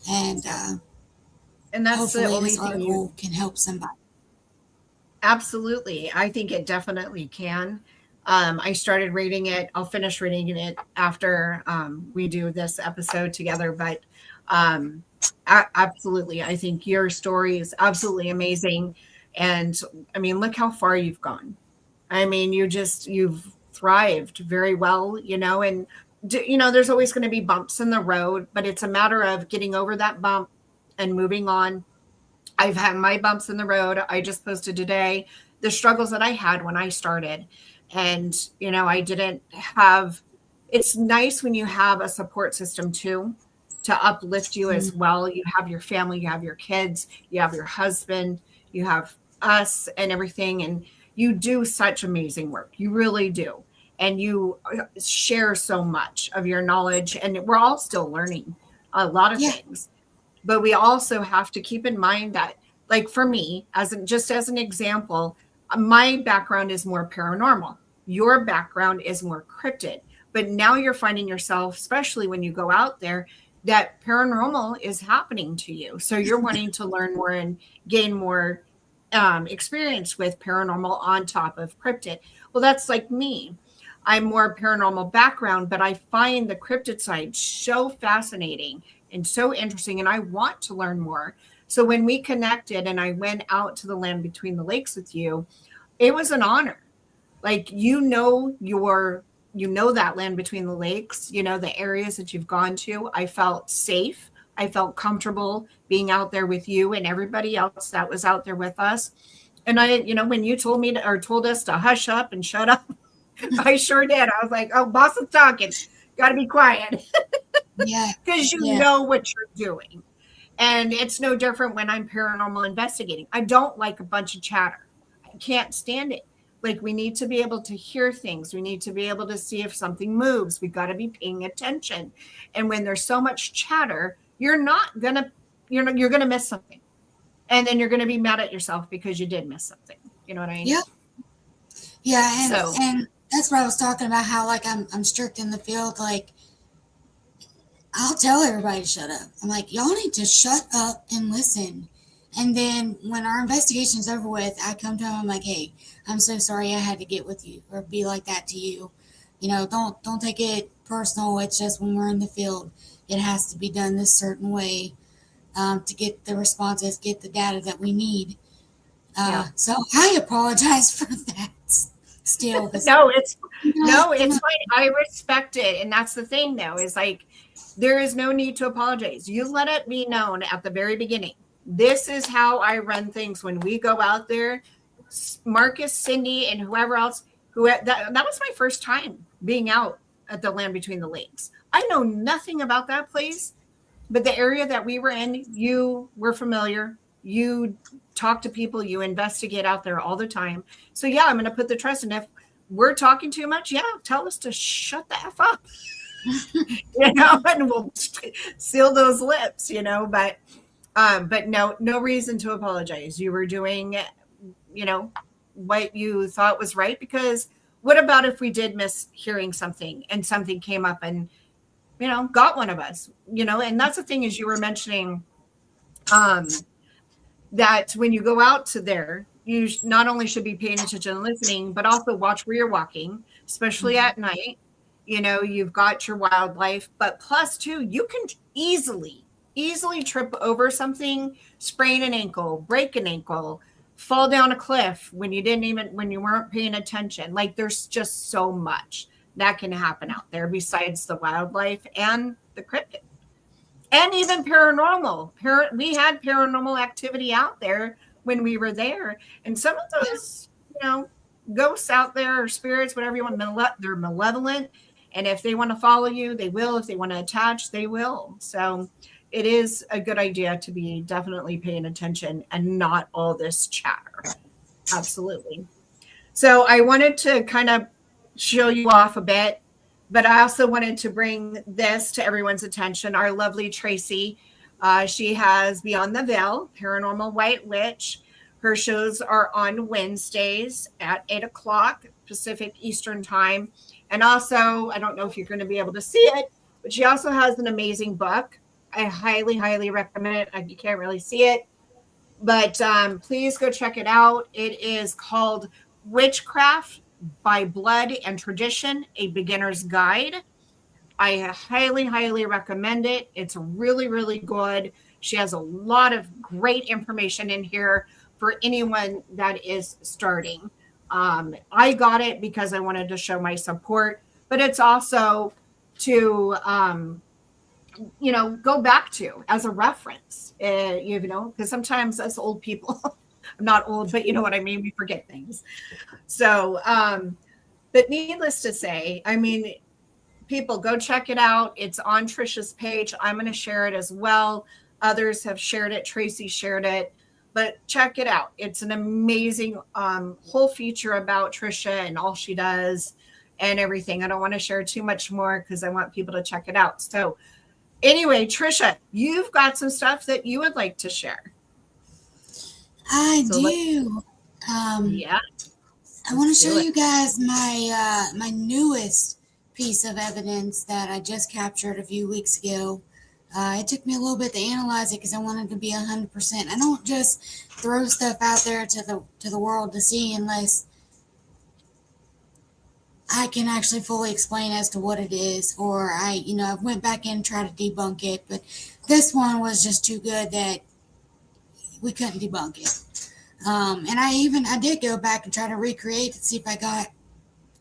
And And that's the hopefully only this thing you article can help somebody. absolutely. I think it definitely can. I started reading it. I'll finish reading it after we do this episode together. But um, absolutely, I think your story is absolutely amazing. And I mean, look how far you've gone. I mean, you've thrived very well, and there's always going to be bumps in the road, but it's a matter of getting over that bump and moving on. I've had my bumps in the road. I just posted today the struggles that I had when I started. And, I didn't have, it's nice when you have a support system too, to uplift you as well. You have your family, you have your kids, you have your husband, you have us and everything. And you do such amazing work. You really do. And you share so much of your knowledge. And we're all still learning a lot of Yeah, things, but we also have to keep in mind that, like for me, just as an example, my background is more paranormal, your background is more cryptid, but now you're finding yourself, especially when you go out there, that paranormal is happening to you, so you're wanting to learn more and gain more experience with paranormal on top of cryptid. Well, that's like me. I'm more paranormal background, but I find the cryptid side so fascinating and so interesting, and I want to learn more. So when we connected and I went out to the land between the lakes with you, it was an honor. Like, that land between the lakes, the areas that you've gone to. I felt safe. I felt comfortable being out there with you and everybody else that was out there with us. And when you told us to hush up and shut up, I sure did. I was like, oh, boss is talking. Got to be quiet. yeah, Because you yeah, know what you're doing. And it's no different when I'm paranormal investigating. I don't like a bunch of chatter. I can't stand it. Like, we need to be able to hear things. We need to be able to see if something moves. We got to be paying attention. And when there's so much chatter, you're gonna miss something. And then you're gonna be mad at yourself because you did miss something. You know what I mean? yeah, yeah. And So and that's what I was talking about. How like I'm strict in the field. Like I'll tell everybody to shut up. I'm like, y'all need to shut up and listen. And then when our investigation's over with, I come to them. I'm like, hey, I'm so sorry I had to get with you or be like that to you. Don't take it personal. It's just when we're in the field, it has to be done this certain way, to get the responses, get the data that we need. yeah. So I apologize for that still. Because No, it's no, you it's know, fine. I respect it. And that's the thing though, is like there is no need to apologize. You let it be known at the very beginning. This is how I run things when we go out there. Marcus, Cindy, and whoever else, that was my first time being out at the land between the lakes. I know nothing about that place, but the area that we were in, you were familiar. You talk to people, you investigate out there all the time. So yeah, I'm going to put the trust in. If we're talking too much, yeah, tell us to shut the F up, and we'll seal those lips, but no reason to apologize. You were doing, you know, what you thought was right, because what about if we did miss hearing something and something came up and, got one of us, and that's the thing is you were mentioning, um, that when you go out to there, you not only should be paying attention and listening, but also watch where you're walking, especially mhm. at night. You've got your wildlife, but plus too, you can easily trip over something, sprain an ankle, break an ankle, fall down a cliff when you weren't paying attention. Like, there's just so much that can happen out there besides the wildlife and the cryptid. And even paranormal. We had paranormal activity out there when we were there. And some of those, ghosts out there or spirits, whatever you want, they're malevolent. And if they want to follow you, they will. If they want to attach, they will. So it is a good idea to be definitely paying attention and not all this chatter. Absolutely. So I wanted to kind of show you off a bit, but I also wanted to bring this to everyone's attention. Our lovely Tracy, she has Beyond the Veil, Paranormal White Witch. Her shows are on Wednesdays at 8 o'clock Pacific Eastern Time. And also, I don't know if you're going to be able to see it, but she also has an amazing book. I highly, highly recommend it. You can't really see it, but please go check it out. It is called Witchcraft by Blood and Tradition, A Beginner's Guide. I highly, highly recommend it. It's really, really good. She has a lot of great information in here for anyone that is starting. I got it because I wanted to show my support, but it's also to, go back to as a reference, because sometimes us old people, I'm not old, but you know what I mean? We forget things. So, but needless to say, I mean, people go check it out. It's on Trisha's page. I'm going to share it as well. Others have shared it. Tracy shared it. But check it out. It's an amazing whole feature about Trisha and all she does and everything. I don't want to share too much more because I want people to check it out. So anyway, Trisha, you've got some stuff that you would like to share. I do. Yeah. I want to show you guys my newest piece of evidence that I just captured a few weeks ago. It took me a little bit to analyze it because I wanted to be 100%. I don't just throw stuff out there to the world to see unless I can actually fully explain as to what it is, or I went back in and tried to debunk it. But this one was just too good that we couldn't debunk it. And I did go back and try to recreate to see if I got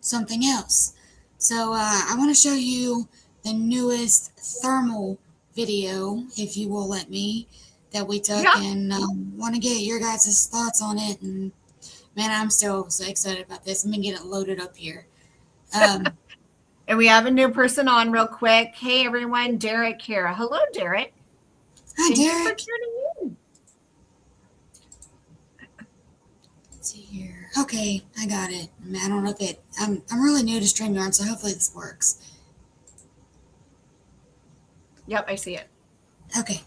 something else. So I want to show you the newest thermal video, if you will let me, that we took, and want to get your guys' thoughts on it. And man, I'm still so excited about this. Let me get it loaded up here. And we have a new person on real quick. Hey everyone, Derek here. Hello, Derek. Hi, Thank Derek. you for tuning in. Let's see here. Okay, I got it. I don't know if I'm really new to StreamYard, so hopefully this works. Yep, I see it. Okay.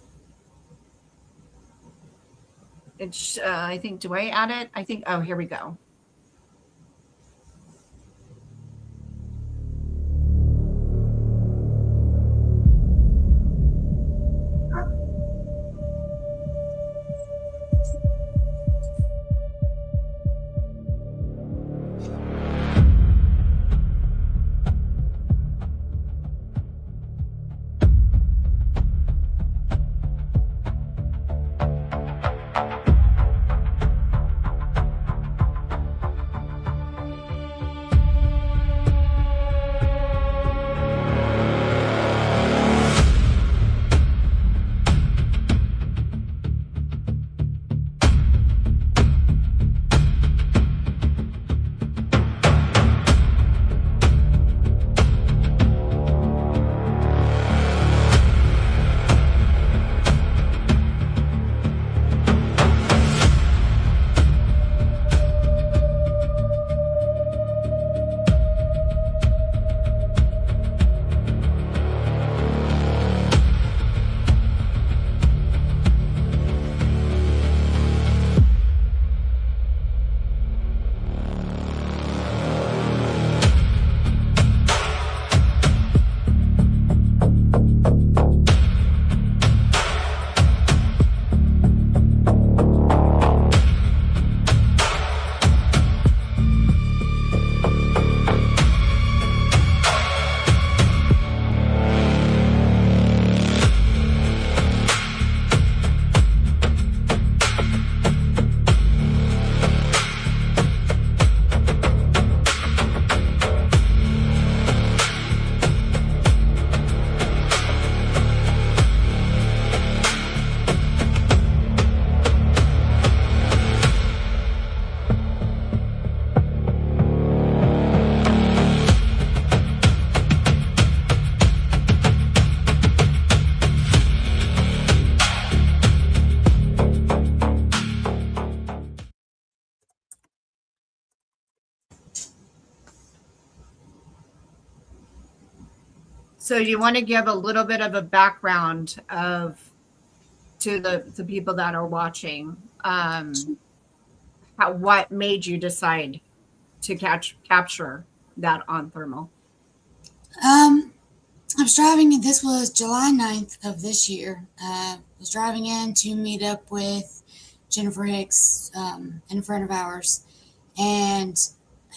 It's, I think, do I add it? I think, oh, here we go. So you want to give a little bit of a background to the people that are watching. What made you decide to capture that on thermal? I was driving, this was July 9th of this year. I was driving in to meet up with Jennifer Hicks, and a friend of ours. And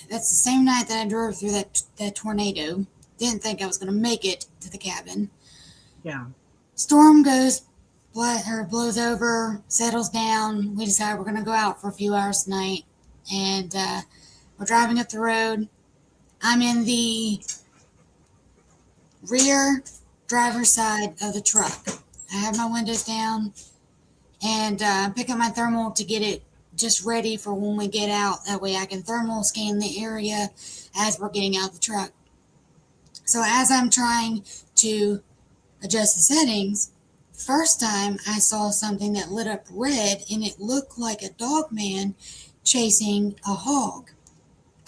that's the same night that I drove through that tornado. Didn't think I was going to make it to the cabin. Yeah. Storm blows over, settles down. We decide we're going to go out for a few hours tonight. And we're driving up the road. I'm in the rear driver's side of the truck. I have my windows down and pick up my thermal to get it just ready for when we get out. That way I can thermal scan the area as we're getting out of the truck. So as I'm trying to adjust the settings, first time I saw something that lit up red and it looked like a dog man chasing a hog.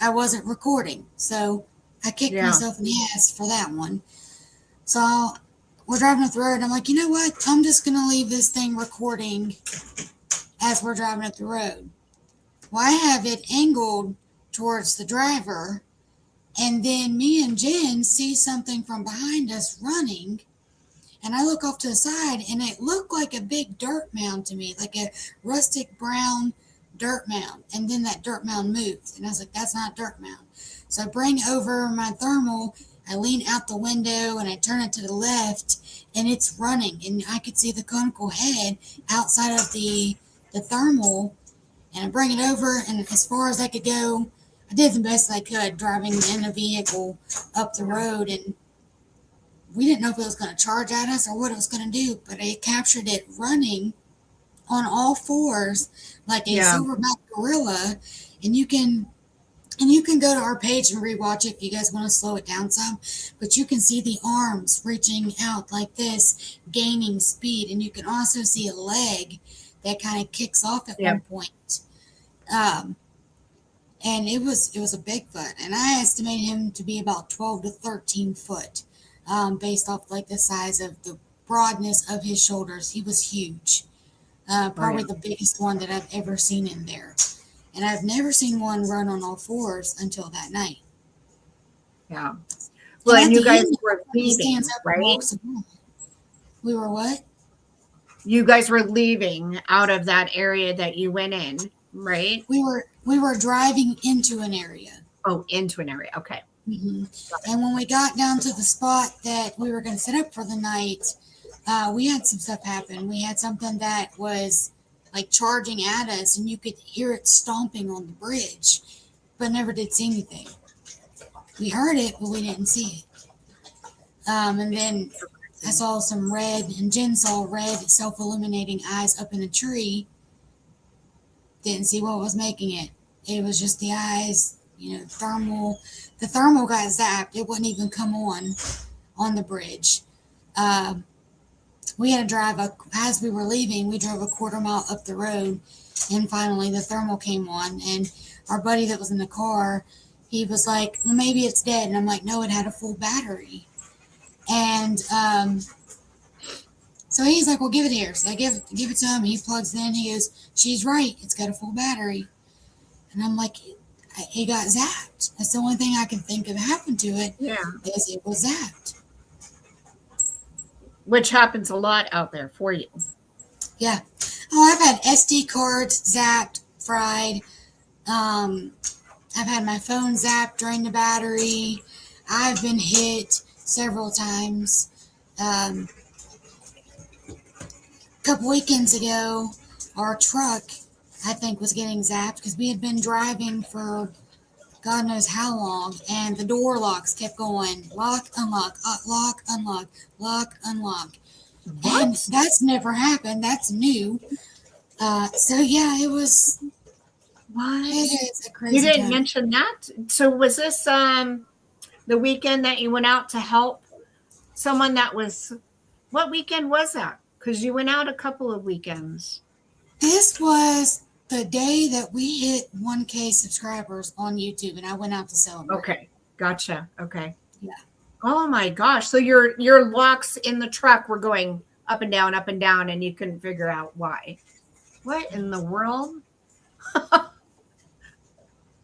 I wasn't recording, so I kicked myself in the ass for that one. So we're driving up the road and I'm like, you know what? I'm just going to leave this thing recording as we're driving up the road. Well, I have it angled towards the driver, and then me and Jen see something from behind us running, and I look off to the side and it looked like a big dirt mound to me, like a rustic brown dirt mound. And then that dirt mound moved and I was like, that's not a dirt mound. So I bring over my thermal, I lean out the window and I turn it to the left and it's running, and I could see the conical head outside of the thermal, and I bring it over, and as far as I could go, I did the best I could driving in a vehicle up the road, and we didn't know if it was going to charge at us or what it was going to do, but I captured it running on all fours like a silverback gorilla, and you can go to our page and rewatch it if you guys want to slow it down some, but you can see the arms reaching out like this, gaining speed, and you can also see a leg that kind of kicks off at one point. And it was a Bigfoot, and I estimate him to be about 12 to 13 foot, based off like the size of the broadness of his shoulders. He was huge, probably the biggest one that I've ever seen in there. And I've never seen one run on all fours until that night. Yeah. Well, and you guys were leaving, right? We were what? You guys were leaving out of that area that you went in, right? We were driving into an area. Oh, into an area. Okay. Mm-hmm. And when we got down to the spot that we were going to set up for the night, we had some stuff happen. We had something that was like charging at us, and you could hear it stomping on the bridge, but never did see anything. We heard it, but we didn't see it. And then I saw some red, and Jen saw red self-illuminating eyes up in a tree. Didn't see what was making it. It was just the eyes, thermal. The thermal got zapped. It wouldn't even come on the bridge. We had to drive as we were leaving, we drove a quarter mile up the road, and finally the thermal came on, and our buddy that was in the car, he was like, well, maybe it's dead. And I'm like, no, it had a full battery. And so he's like, well, give it here. So I give it to him. He plugs in. He goes, she's right. It's got a full battery. And I'm like, it got zapped. That's the only thing I can think of happened to it. Yeah. Is it was zapped. Which happens a lot out there for you. Yeah. Oh, I've had SD cards zapped, fried. I've had my phone zapped, drained the battery. I've been hit several times. A couple weekends ago, our truck, I think, was getting zapped because we had been driving for God knows how long, and the door locks kept going. Lock, unlock, lock, unlock, lock, unlock. What? And that's never happened. That's new. So yeah, it was. What? It is a crazy. You didn't time. mention that. So was this the weekend that you went out to help someone that was? What weekend was that? Because you went out a couple of weekends. This was the day that we hit 1K subscribers on YouTube, and I went out to celebrate. Okay, gotcha. Okay. Yeah. Oh my gosh. So your locks in the truck were going up and down, and you couldn't figure out why. What in the world?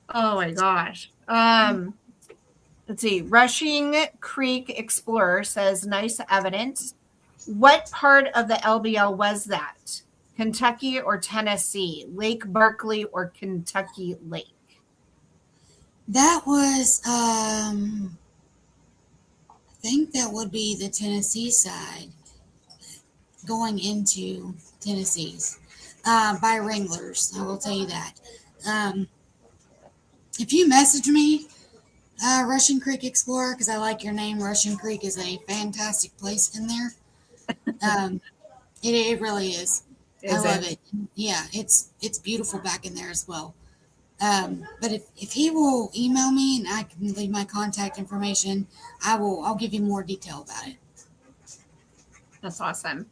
Oh my gosh. Let's see. Rushing Creek Explorer says nice evidence. What part of the LBL was that? Kentucky or Tennessee? Lake Barkley or Kentucky Lake? That was, I think that would be the Tennessee side going into Tennessee's by Wranglers. I will tell you that. If you message me, Russian Creek Explorer, because I like your name, Russian Creek is a fantastic place in there. It really is. I love it. Yeah, it's beautiful back in there as well. But if he will email me and I can leave my contact information, I'll give you more detail about it. That's awesome.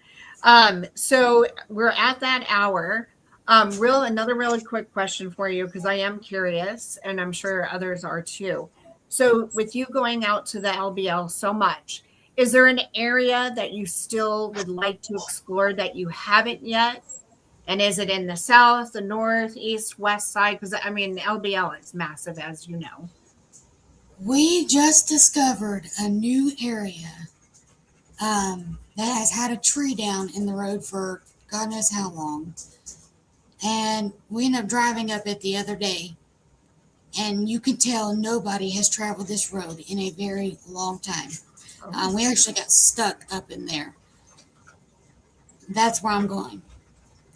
So we're at that hour. Another really quick question for you, because I am curious and I'm sure others are too. So with you going out to the LBL so much, is there an area that you still would like to explore that you haven't yet? And is it in the south, the north, east, west side? Because I mean, LBL is massive, as you know. We just discovered a new area that has had a tree down in the road for God knows how long. And we ended up driving up it the other day. And you can tell nobody has traveled this road in a very long time. We actually got stuck up in there. That's where I'm going.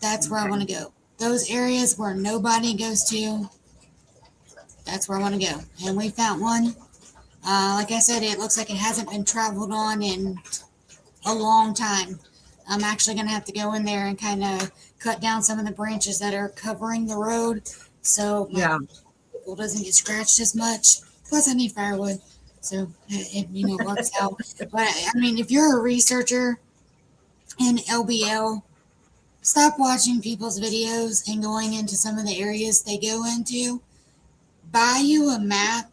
That's where I want to go. Those areas where nobody goes to, that's where I want to go. And we found one. Like I said, it looks like it hasn't been traveled on in a long time. I'm actually going to have to go in there and kind of cut down some of the branches that are covering the road so my vehicle doesn't get scratched as much. Plus, I need firewood. So it works out. But I mean, if you're a researcher in LBL, stop watching people's videos and going into some of the areas they go into. Buy you a map,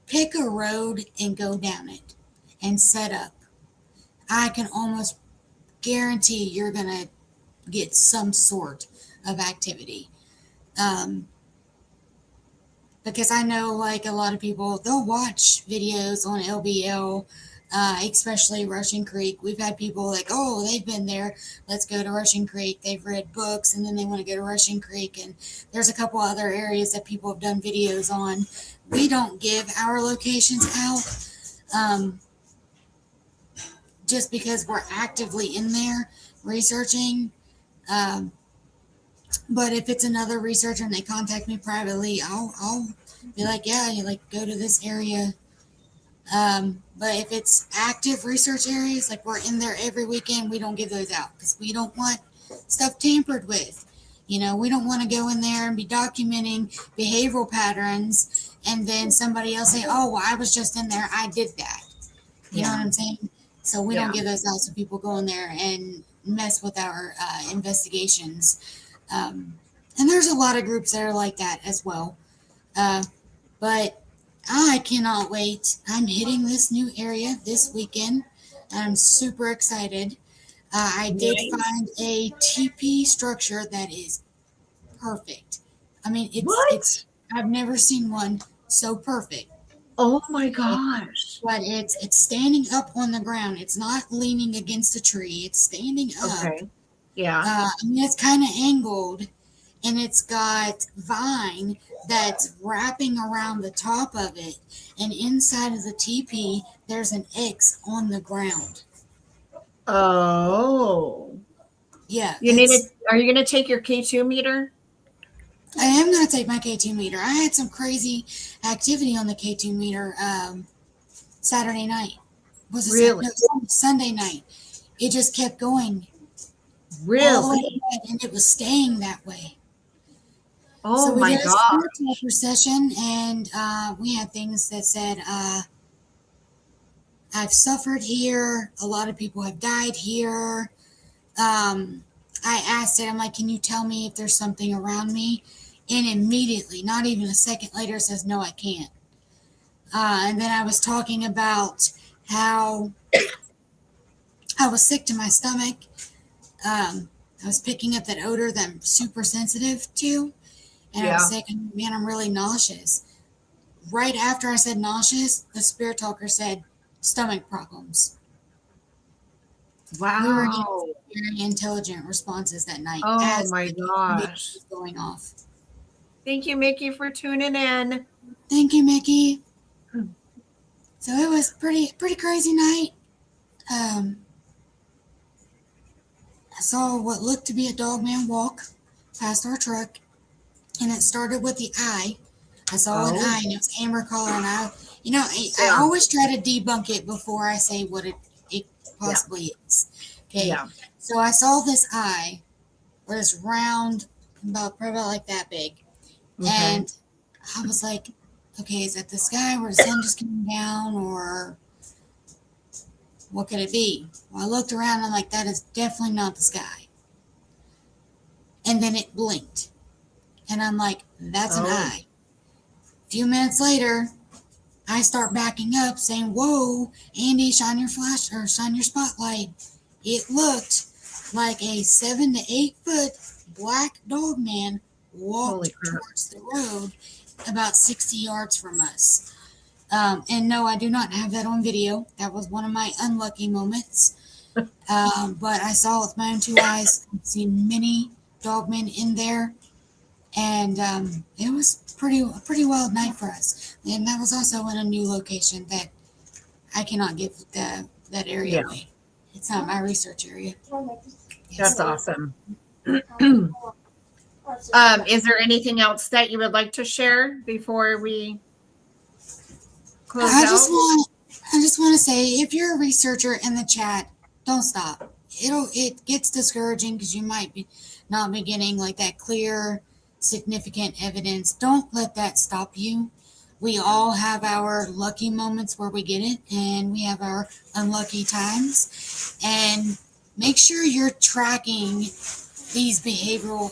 pick a road, and go down it and set up. I can almost guarantee you're going to get some sort of activity. Because I know, like, a lot of people, they'll watch videos on LBL, especially Russian Creek. We've had people like, oh, they've been there, let's go to Russian Creek. They've read books, and then they want to go to Russian Creek. And there's a couple other areas that people have done videos on. We don't give our locations out just because we're actively in there researching. But if it's another researcher and they contact me privately, I'll be like, yeah, you like go to this area. But if it's active research areas, like we're in there every weekend, we don't give those out because we don't want stuff tampered with. We don't want to go in there and be documenting behavioral patterns and then somebody else say, oh, well, I was just in there, I did that. You know what I'm saying? So we don't give those out so people go in there and mess with our investigations. And there's a lot of groups that are like that as well. But I cannot wait. I'm hitting this new area this weekend. I'm super excited. I did find a TP structure that is perfect. I mean, it's I've never seen one so perfect. Oh my gosh. But it's standing up on the ground. It's not leaning against a tree. It's standing up. Okay. Yeah. I mean, it's kind of angled, and it's got vine that's wrapping around the top of it. And inside of the teepee, there's an X on the ground. Oh. Yeah. Are you going to take your K2 meter? I am going to take my K2 meter. I had some crazy activity on the K2 meter Saturday night. Really? Sunday night. It just kept going. Really? And it was staying that way. Oh, so we did a gosh. spiritual procession, and we had things that said, I've suffered here. A lot of people have died here. I asked it, I'm like, can you tell me if there's something around me? And immediately, not even a second later, it says, no, I can't. And then I was talking about how I was sick to my stomach. I was picking up that odor that I'm super sensitive to. And I was sick, and man, I'm really nauseous. Right after I said nauseous, the spirit talker said stomach problems. Wow. We were getting very intelligent responses that night. Oh my gosh. Was going off. Thank you, Mickey, for tuning in. Thank you, Mickey. So it was pretty crazy night. I saw what looked to be a dog man walk past our truck, and it started with the eye. I saw an eye, and it was amber color, and I always try to debunk it before I say what it possibly is. Okay. Yeah. So I saw this eye, where it's round, probably about like that big, and I was like, okay, is that the sky where the sun just came down, or what could it be? Well, I looked around, and I'm like, that is definitely not the sky. And then it blinked, and I'm like, that's an eye. A few minutes later, I start backing up, saying, whoa, Andy, shine your flash or shine your spotlight. It looked like a 7 to 8 foot black dog man walked towards the road about 60 yards from us. And no, I do not have that on video. That was one of my unlucky moments. But I saw with my own 2 eyes. I've seen many dog men in there. And it was a pretty wild night for us. And that was also in a new location that I cannot give that area away. It's not my research area. That's awesome. Is there anything else that you would like to share before we close out? I just want to say, if you're a researcher in the chat, don't stop. It gets discouraging because you might not be getting like that clear, significant evidence. Don't let that stop you. We all have our lucky moments where we get it, and we have our unlucky times. And make sure you're tracking these behavioral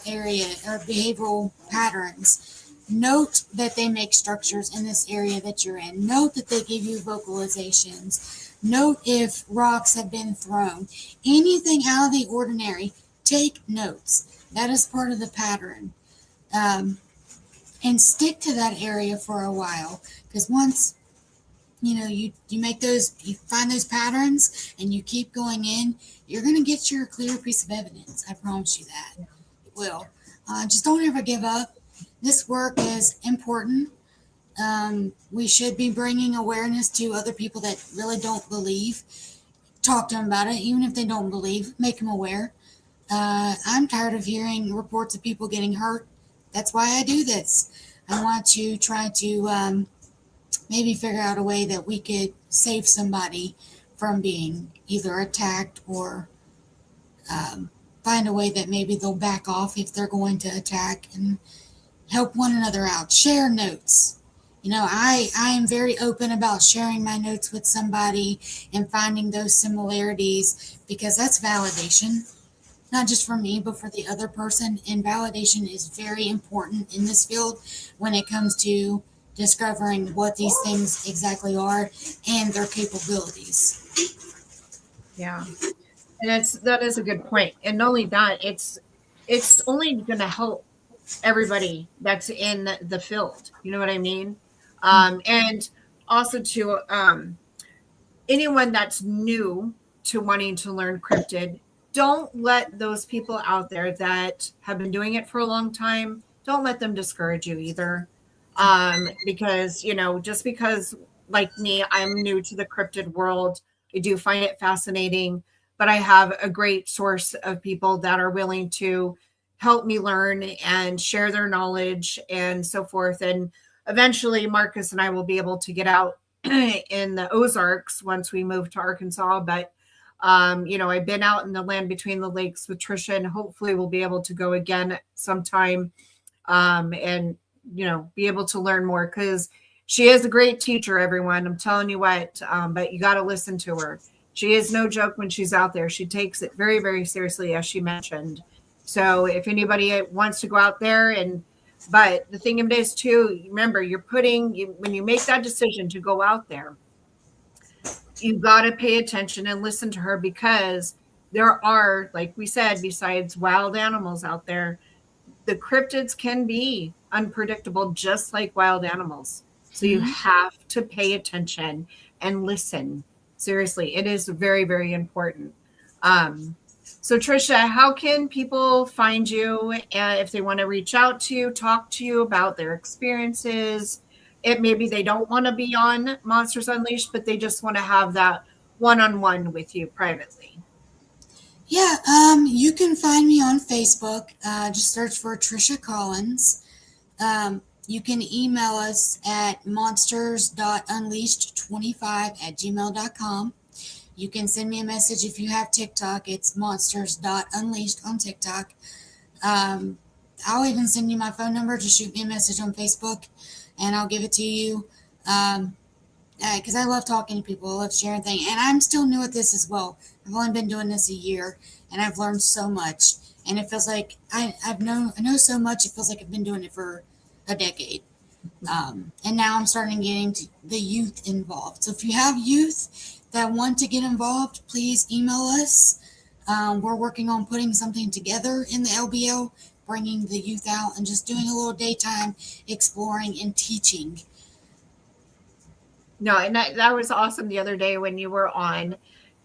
patterns. Note that they make structures in this area that you're in. Note that they give you vocalizations. Note if rocks have been thrown. Anything out of the ordinary, take notes. That is part of the pattern. And stick to that area for a while, because once you make those, you find those patterns and you keep going in, you're going to get your clear piece of evidence. I promise you that. It will. Just don't ever give up. This work is important. We should be bringing awareness to other people that really don't believe. Talk to them about it, even if they don't believe. Make them aware. I'm tired of hearing reports of people getting hurt. That's why I do this. I want to try to maybe figure out a way that we could save somebody from being either attacked or find a way that maybe they'll back off if they're going to attack, and help one another out. Share notes. I am very open about sharing my notes with somebody and finding those similarities, because that's validation. Not just for me, but for the other person. And validation is very important in this field when it comes to discovering what these things exactly are and their capabilities. Yeah. And that is a good point. And not only that, it's only going to help everybody that's in the field. You know what I mean? And also to anyone that's new to wanting to learn cryptid, don't let those people out there that have been doing it for a long time, don't let them discourage you either. Because, just because, like me, I'm new to the cryptid world, I do find it fascinating, but I have a great source of people that are willing to help me learn and share their knowledge and so forth. And eventually Marcus and I will be able to get out in the Ozarks once we move to Arkansas. But I've been out in the land between the lakes with Trisha, and hopefully we'll be able to go again sometime and, be able to learn more, because she is a great teacher, everyone. I'm telling you what, but you got to listen to her. She is no joke when she's out there. She takes it very, very seriously, as she mentioned. So if anybody wants to go out there, but the thing of it is too, remember, when you make that decision to go out there, You got to pay attention and listen to her, because there are, like we said, besides wild animals out there, the cryptids can be unpredictable, just like wild animals. So you have to pay attention and listen. Seriously, it is very, very important. So Trisha, how can people find you if they want to reach out to you, talk to you about their experiences? It maybe they don't want to be on Monsters Unleashed, but they just want to have that one-on-one with you privately. Yeah, you can find me on Facebook. Just search for Trisha Collins. You can email us at monsters.unleashed25@gmail.com. You can send me a message if you have TikTok. It's monsters.unleashed on TikTok. I'll even send you my phone number. Just shoot me a message on Facebook, and I'll give it to you. Because I love talking to people. I love sharing things. And I'm still new at this as well. I've only been doing this a year, and I've learned so much. And it feels like I know so much. It feels like I've been doing it for a decade. And now I'm starting getting the youth involved. So if you have youth that want to get involved, please email us. We're working on putting something together in the LBL, bringing the youth out and just doing a little daytime exploring and teaching. No, and that was awesome the other day when you were on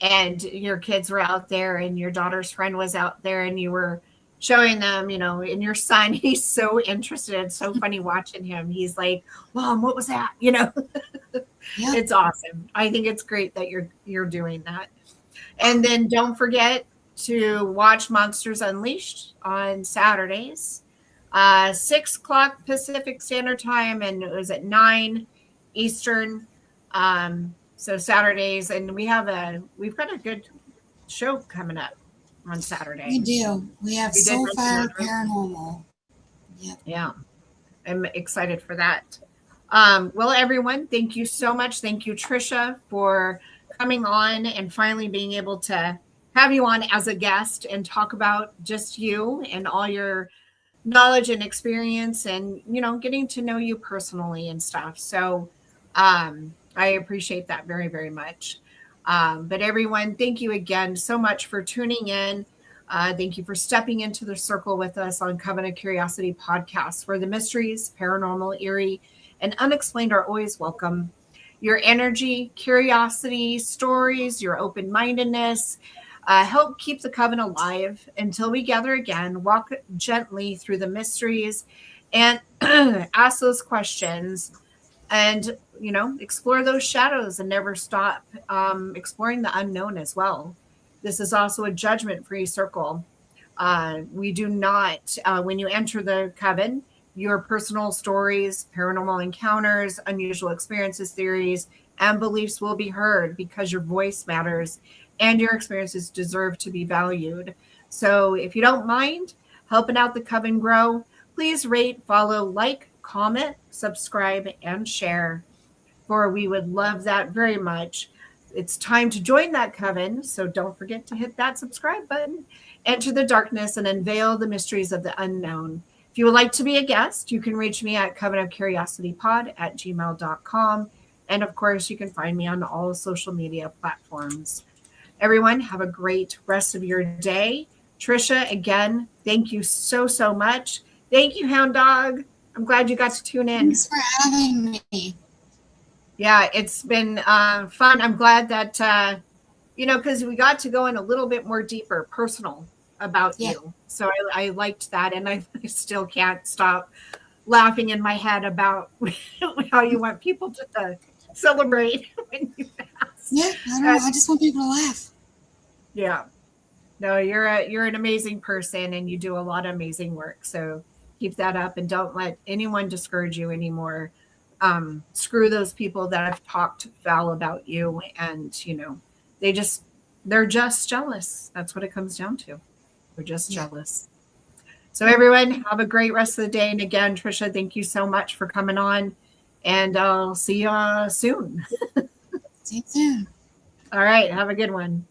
and your kids were out there and your daughter's friend was out there and you were showing them, and your son, he's so interested. It's so funny watching him. He's like, Mom, what was that? Yep. It's awesome. I think it's great that you're doing that. And then don't forget to watch Monsters Unleashed on Saturdays, 6:00 Pacific Standard Time, and it was at 9 Eastern. So Saturdays, and we've got a good show coming up on Saturday. We do. We have Soulfire Paranormal. Yep. Yeah. I'm excited for that. Well, everyone, thank you so much. Thank you, Trisha, for coming on and finally being able to have you on as a guest and talk about just you and all your knowledge and experience and, getting to know you personally and stuff. So, I appreciate that very, very much. But everyone, thank you again so much for tuning in. Thank you for stepping into the circle with us on Coven of Curiosity Podcast, where the mysteries, paranormal, eerie, and unexplained are always welcome. Your energy, curiosity, stories, your open-mindedness help keep the Coven alive until we gather again, walk gently through the mysteries, and ask those questions and, explore those shadows and never stop exploring the unknown as well. This is also a judgment-free circle. We do not, when you enter the Coven, your personal stories, paranormal encounters, unusual experiences, theories, and beliefs will be heard because your voice matters and your experiences deserve to be valued. So if you don't mind helping out the Coven grow, please rate, follow, like, comment, subscribe, and share, for we would love that very much. It's time to join that Coven, so don't forget to hit that subscribe button, enter the darkness, and unveil the mysteries of the unknown. If you would like to be a guest, you can reach me at covenofcuriositypod@gmail.com. And of course, you can find me on all social media platforms. Everyone, have a great rest of your day. Trisha, again, thank you so, so much. Thank you, Hound Dog. I'm glad you got to tune in. Thanks for having me. Yeah, it's been fun. I'm glad that, because we got to go in a little bit more deeper, personal about you. So I liked that. And I still can't stop laughing in my head about how you want people to celebrate when you pass. Yeah, I don't know. I just want people to laugh. Yeah. No, you're an amazing person and you do a lot of amazing work. So keep that up and don't let anyone discourage you anymore. Screw those people that have talked foul about you and, they're just jealous. That's what it comes down to. They're just jealous. So everyone, have a great rest of the day. And again, Trisha, thank you so much for coming on and I'll see you soon. See you soon. All right. Have a good one.